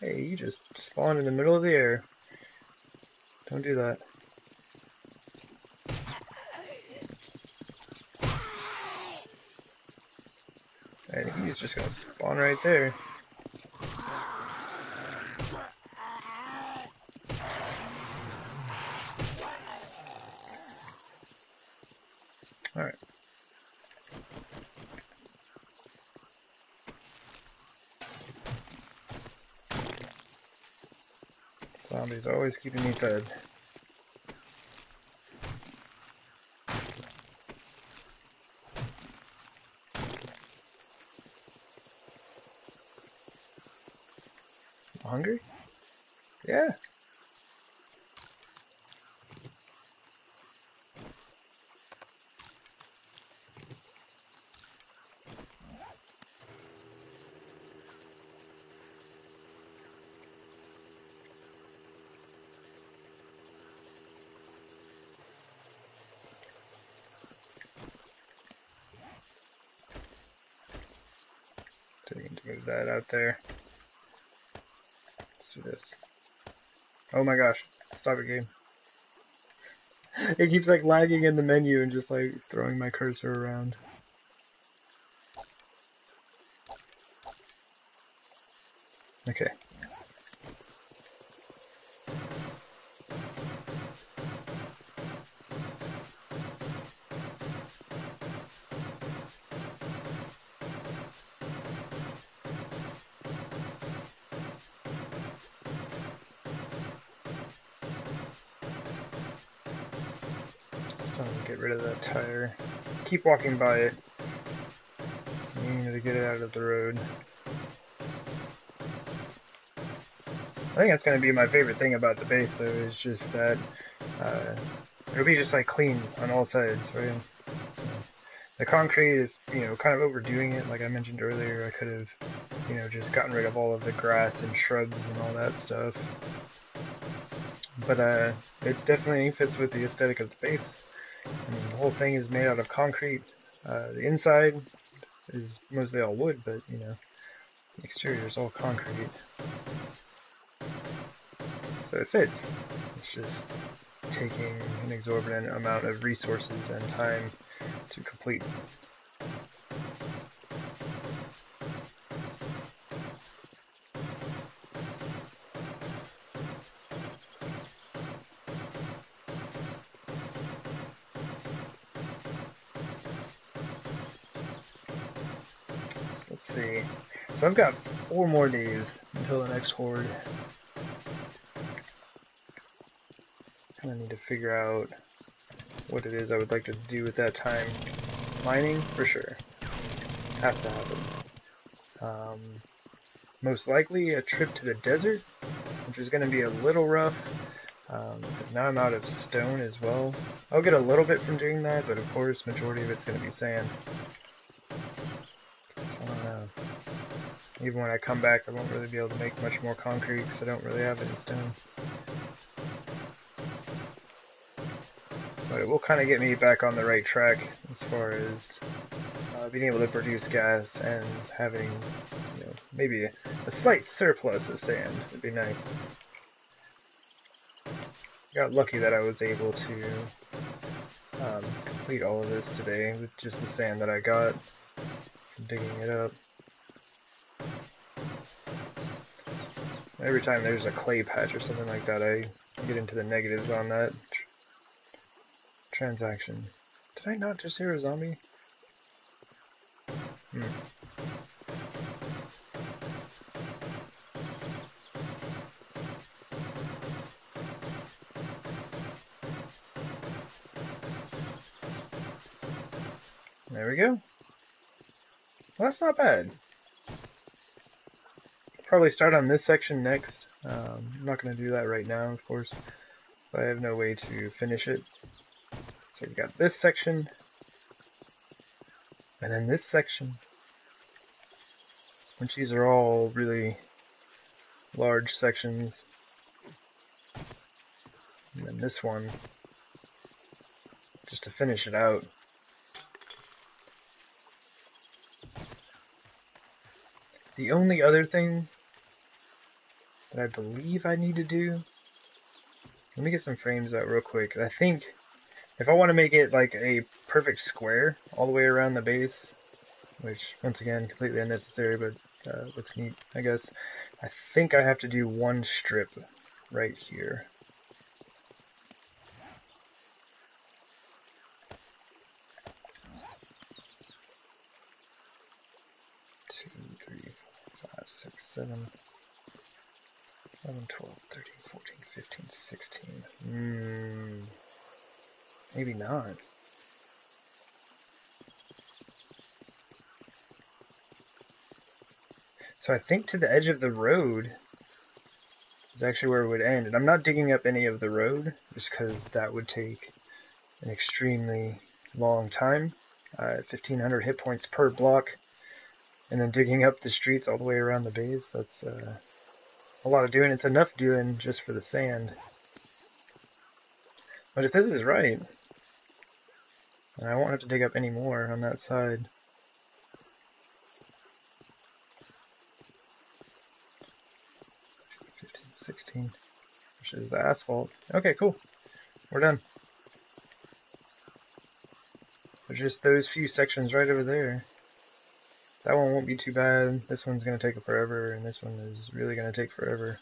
Hey, you just spawned in the middle of the air. Don't do that. And he's just gonna spawn right there. Alright. Zombies always keeping me fed. Hungry? Yeah. Didn't need to move that out there. Let's do this. Oh my gosh. Stop it, game. It keeps like lagging in the menu and just like throwing my cursor around. Okay. Get rid of that tire. Keep walking by it. You need to get it out of the road. I think that's going to be my favorite thing about the base, though, is just that it'll be just like clean on all sides, right? The concrete is, you know, kind of overdoing it. Like I mentioned earlier, I could have, you know, just gotten rid of all of the grass and shrubs and all that stuff. But it definitely fits with the aesthetic of the base. I mean, the whole thing is made out of concrete. The inside is mostly all wood, but, you know, the exterior is all concrete. So it fits. It's just taking an exorbitant amount of resources and time to complete. Let's see. So I've got 4 more days until the next horde. Kind of need to figure out what it is I would like to do with that time. Mining, for sure. Has to happen. Most likely a trip to the desert, which is going to be a little rough. Because now I'm out of stone as well. I'll get a little bit from doing that, but of course, majority of it's going to be sand. So I don't know. even when I come back, I won't really be able to make much more concrete because I don't really have any stone. But it will kind of get me back on the right track as far as being able to produce gas and having, maybe a slight surplus of sand would be nice. Got lucky that I was able to complete all of this today with just the sand that I got from digging it up. Every time there's a clay patch or something like that, I get into the negatives on that transaction. Did I not just hear a zombie? There we go. Well, that's not bad. Probably start on this section next. I'm not going to do that right now, of course, so I have no way to finish it. So we've got this section, and then this section, which these are all really large sections. And then this one, just to finish it out. The only other thing that I believe I need to do, let me get some frames out real quick. I think if I want to make it like a perfect square all the way around the base, which once again completely unnecessary, but looks neat, I guess. I think I have to do one strip right here. Two, 3, 4, 5, 6, 7, 11, 12, 13, 14, 15, 16. Maybe not. So I think to the edge of the road is actually where it would end. And I'm not digging up any of the road, just because that would take an extremely long time. 1,500 hit points per block. And then digging up the streets all the way around the base, that's a lot of doing. It's enough doing just for the sand. But if this is right, I won't have to dig up any more on that side. Which is the asphalt. Okay, cool. We're done. There's just those few sections right over there. That one won't be too bad. This one's going to take forever, and this one is really going to take forever.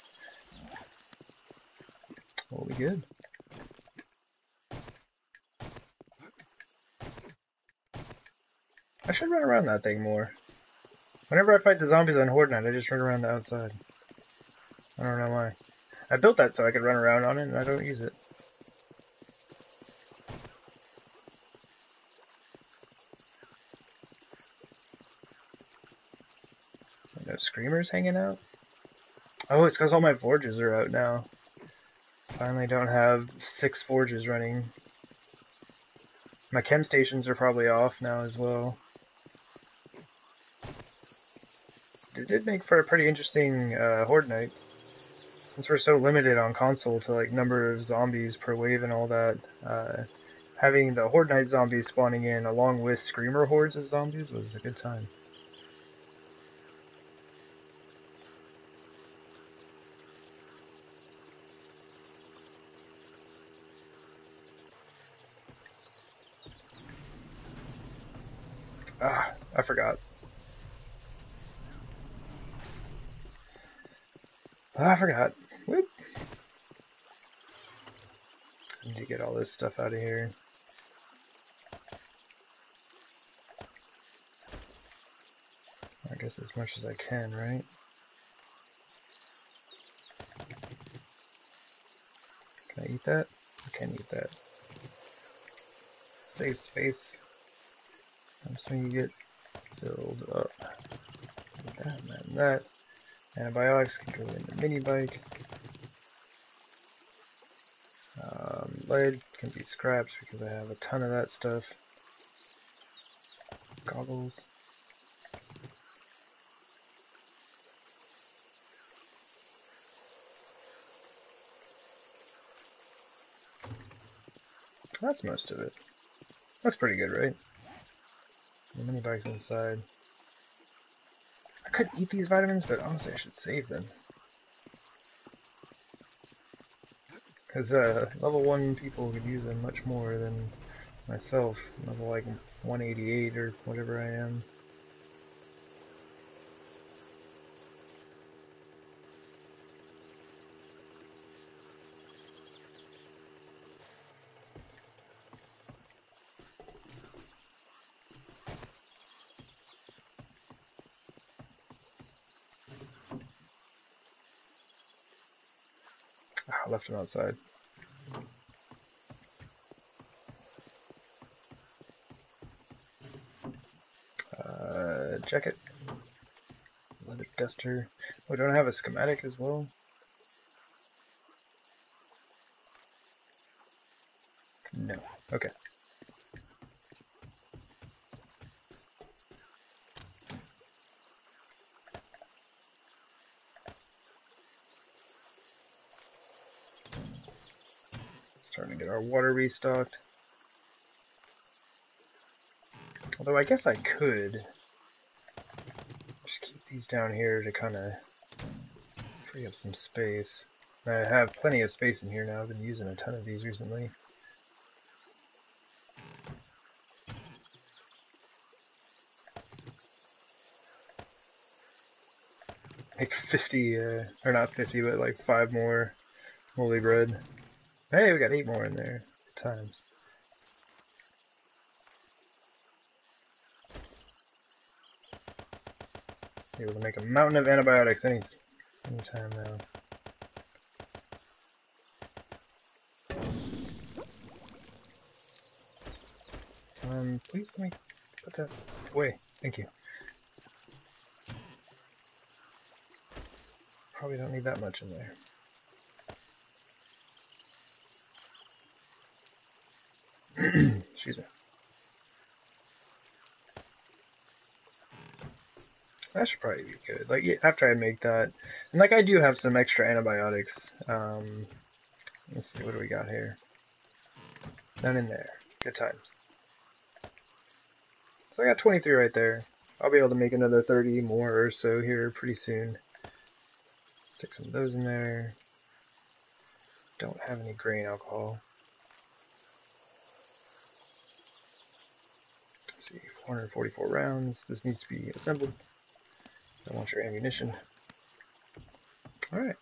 We'll be good. I should run around that thing more. Whenever I fight the zombies on Horde Night, I just run around the outside. I don't know why. I built that so I could run around on it, and I don't use it. No screamers hanging out? Oh, it's because all my forges are out now. Finally don't have 6 forges running. My chem stations are probably off now as well. It did make for a pretty interesting Horde Night. Since we're so limited on console to like number of zombies per wave and all that, having the Horde Night zombies spawning in along with Screamer hordes of zombies was a good time. Ah, I forgot. I forgot. Whoop. I need to get all this stuff out of here. I guess as much as I can, right? Can I eat that? I can't eat that. Save space. So you get filled up. That and that. Antibiotics can go in the mini bike. Lead can be scrapped because I have a ton of that stuff. Goggles. That's most of it. That's pretty good, right? The mini bike's inside. I could eat these vitamins, but honestly I should save them. Because level 1 people could use them much more than myself. Level like 188 or whatever I am. I left him outside. Check it. Leather duster. Oh, don't I have a schematic as well? No. Okay. Starting to get our water restocked. Although I guess I could just keep these down here to kind of free up some space. I have plenty of space in here now. I've been using a ton of these recently. Like 50, or not 50, but like 5 more holy bread. Hey, we got 8 more in there. Times. Able to make a mountain of antibiotics anytime now. Please let me put that away. Thank you. Probably don't need that much in there. Excuse me. That should probably be good. Like, after I make that, and like I do have some extra antibiotics. Let's see, what do we got here? None in there. Good times. So I got 23 right there. I'll be able to make another 30 more or so here pretty soon. Stick some of those in there. Don't have any grain alcohol. Let's see, 444 rounds. This needs to be assembled. Don't want your ammunition. Alright.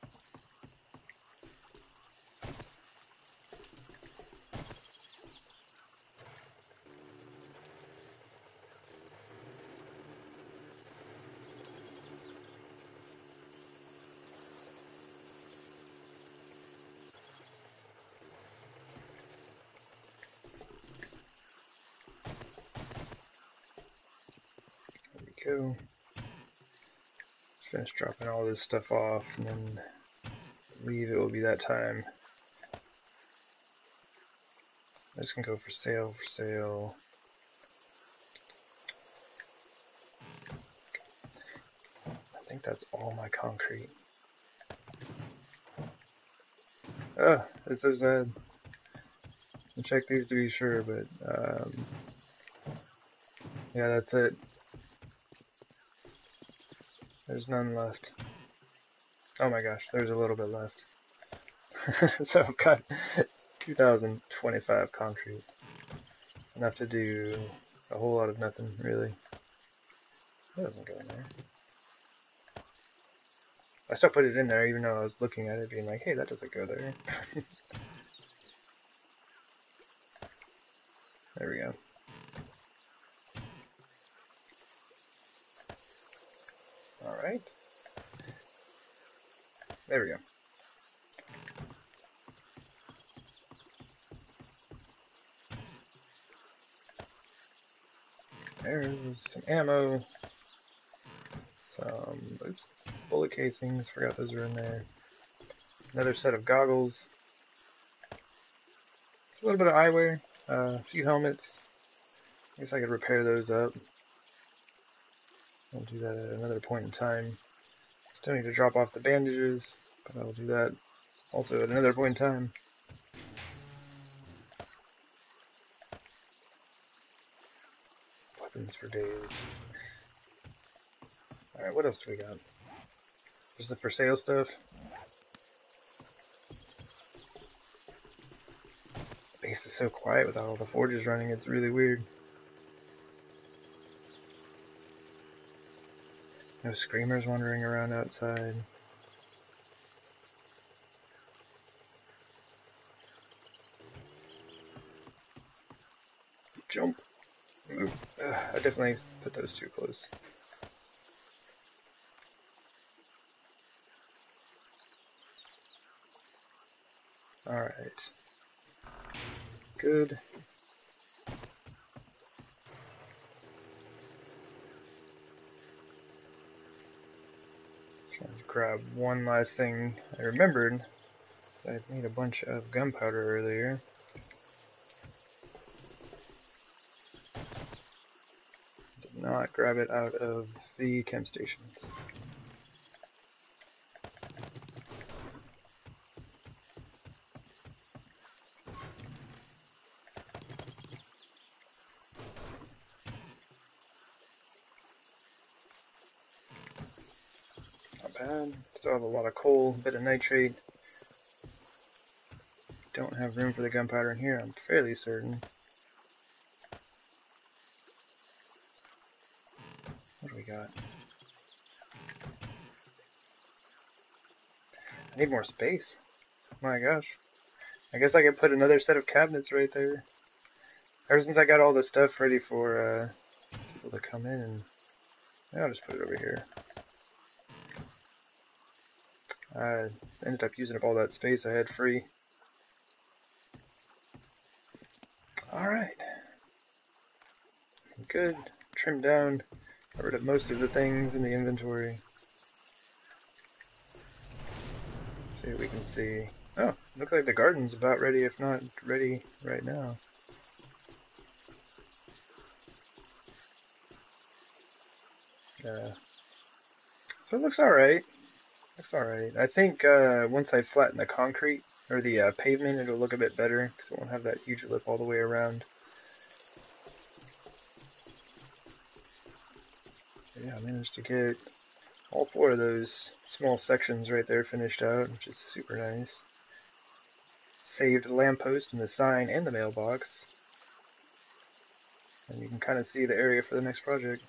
There we go. Finish dropping all this stuff off, and then leave. It will be that time. This can go for sale, I think that's all my concrete. It's so sad. I'll check these to be sure, but yeah, that's it. There's none left. Oh my gosh, there's a little bit left. So I've got 2025 concrete. Enough to do a whole lot of nothing, really. That doesn't go in there. I still put it in there, even though I was looking at it being like, hey, that doesn't go there. There we go. Alright. There we go. There's some ammo. Some, oops, bullet casings. Forgot those were in there. Another set of goggles. It's a little bit of eyewear. A few helmets. I guess I could repair those up. I'll do that at another point in time. Still need to drop off the bandages, but I'll do that also at another point in time. weapons for days. Alright, what else do we got? Just the for sale stuff. The base is so quiet without all the forges running, it's really weird. No screamers wandering around outside. Jump. I definitely put those too close. Alright. Good. Trying to grab one last thing. I remembered that I made a bunch of gunpowder earlier. Did not grab it out of the chem stations. Bad. Still have a lot of coal, a bit of nitrate. Don't have room for the gunpowder in here, I'm fairly certain. What do we got? I need more space. My gosh. I guess I could put another set of cabinets right there. Ever since I got all the stuff ready for people to come in, and I'll just put it over here. I ended up using up all that space I had free. Alright. Good. Trimmed down. Got rid of most of the things in the inventory. Let's see what we can see. Oh, looks like the garden's about ready, if not ready right now. So it looks alright. Looks alright. I think once I flatten the concrete, or the pavement, it'll look a bit better, because it won't have that huge lip all the way around. But yeah, I managed to get all 4 of those small sections right there finished out, which is super nice. Saved the lamppost and the sign and the mailbox. And you can kind of see the area for the next project.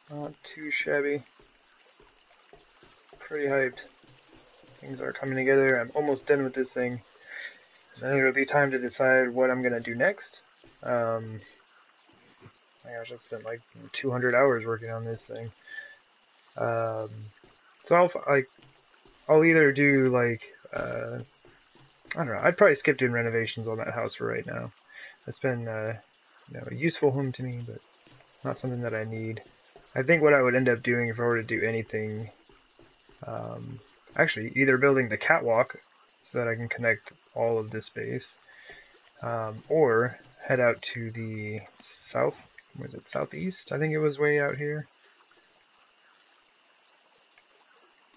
Not too shabby. Pretty hyped. Things are coming together. I'm almost done with this thing. Then it'll be time to decide what I'm gonna do next. My gosh, I've spent like 200 hours working on this thing. So I'll either do like I don't know. I'd probably skip doing renovations on that house for right now. It's been a useful home to me, but not something that I need. I think what I would end up doing if I were to do anything, actually either building the catwalk so that I can connect all of this base, or head out to the southeast? I think it was way out here.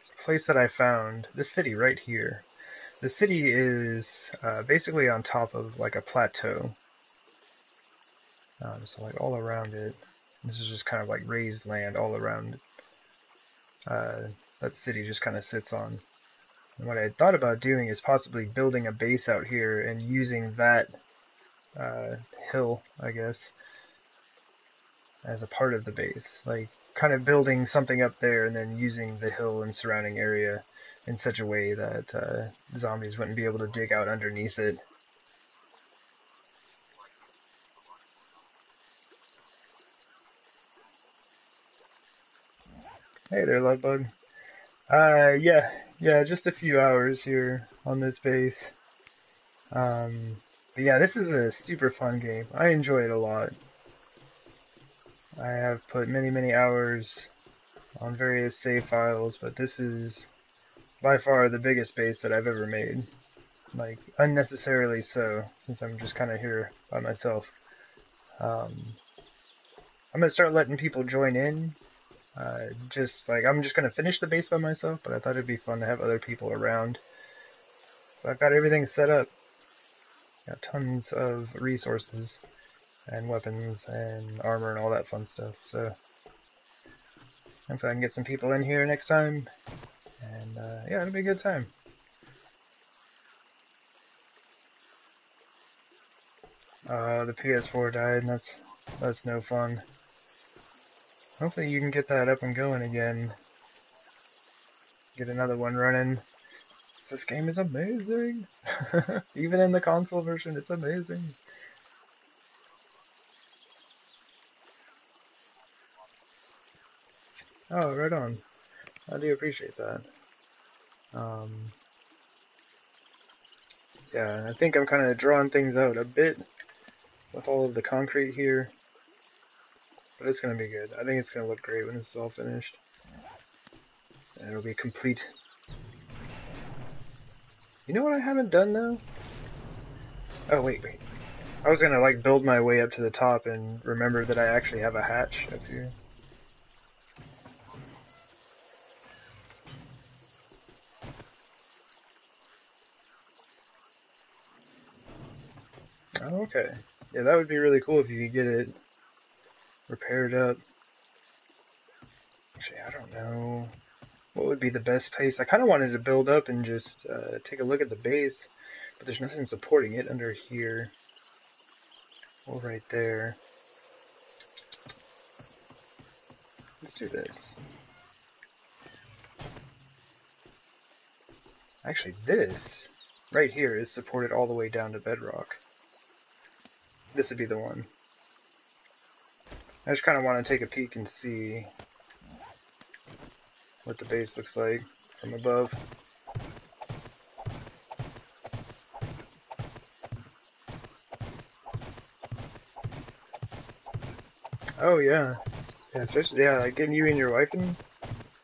It's a place that I found, this city right here. The city is basically on top of like a plateau. So like all around it. This is just kind of like raised land all around that city just kind of sits on. And what I had thought about doing is possibly building a base out here and using that hill, I guess, as a part of the base. Like kind of building something up there and then using the hill and surrounding area in such a way that zombies wouldn't be able to dig out underneath it. Hey there, Lovebug. Yeah, just a few hours here on this base. But yeah, this is a super fun game. I enjoy it a lot. I have put many hours on various save files, but this is by far the biggest base that I've ever made. Like, unnecessarily so, since I'm just kind of here by myself. I'm gonna start letting people join in. I'm just gonna finish the base by myself, but I thought it'd be fun to have other people around. So I've got everything set up. Got tons of resources. and weapons and armor and all that fun stuff. So hopefully I can get some people in here next time, and yeah, it'll be a good time. The PS4 died, and that's no fun. Hopefully you can get that up and going again. Get another one running. This game is amazing. Even in the console version, it's amazing. Oh, right on. I do appreciate that. Yeah, I think I'm kind of drawing things out a bit with all of the concrete here. But it's going to be good. I think it's going to look great when this is all finished. And it'll be complete. You know what I haven't done, though? Oh, wait. I was going to, like, build my way up to the top and remember that I actually have a hatch up here. Oh, okay. Yeah, that would be really cool if you could get it repaired up. Actually, I don't know what would be the best pace. I kind of wanted to build up and just take a look at the base, but there's nothing supporting it under here or right there. Let's do this. Actually, this right here is supported all the way down to bedrock. This would be the one. I just kind of want to take a peek and see what the base looks like from above. Oh yeah, yeah, especially like getting you and your wife in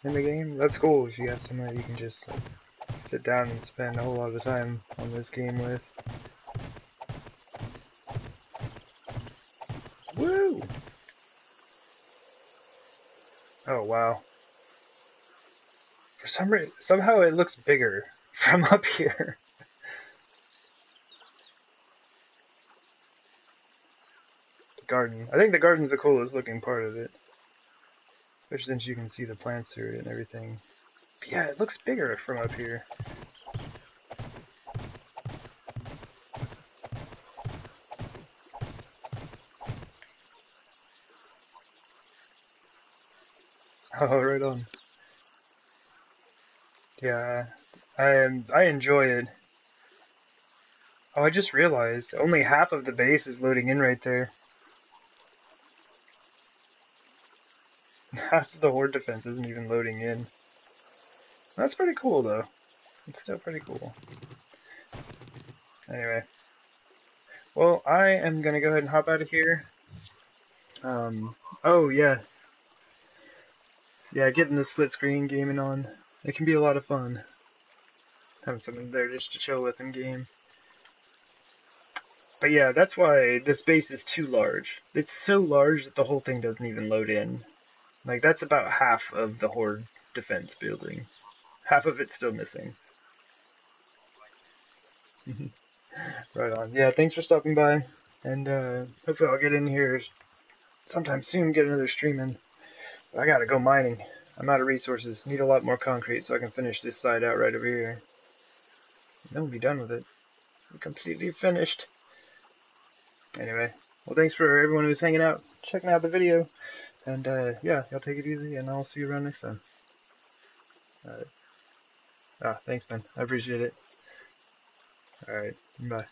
the game. That's cool if you have somebody you can just sit down and spend a whole lot of time on this game with. Woo! Oh wow. For some reason, somehow it looks bigger from up here. The garden. I think the garden's the coolest looking part of it. Especially since you can see the plants through it and everything. But yeah, it looks bigger from up here. Oh, right on. Yeah, I enjoy it. Oh, I just realized only half of the base is loading in right there. Half of the horde defense isn't even loading in. That's pretty cool though. It's still pretty cool. Anyway. Well, I am gonna go ahead and hop out of here. Oh yeah. Yeah, getting the split screen gaming on. It can be a lot of fun. Having someone there just to chill with and game. But yeah, that's why this base is too large. It's so large that the whole thing doesn't even load in. Like, that's about half of the horde defense building. Half of it's still missing. Right on. Yeah, thanks for stopping by. And hopefully I'll get in here sometime soon, get another stream in. But I gotta go mining. I'm out of resources. Need a lot more concrete so I can finish this side out right over here. Then we'll be done with it. We're completely finished. Anyway, well, thanks for everyone who's hanging out, checking out the video. And yeah, y'all take it easy, and I'll see you around next time. Thanks, man. I appreciate it. Alright, bye.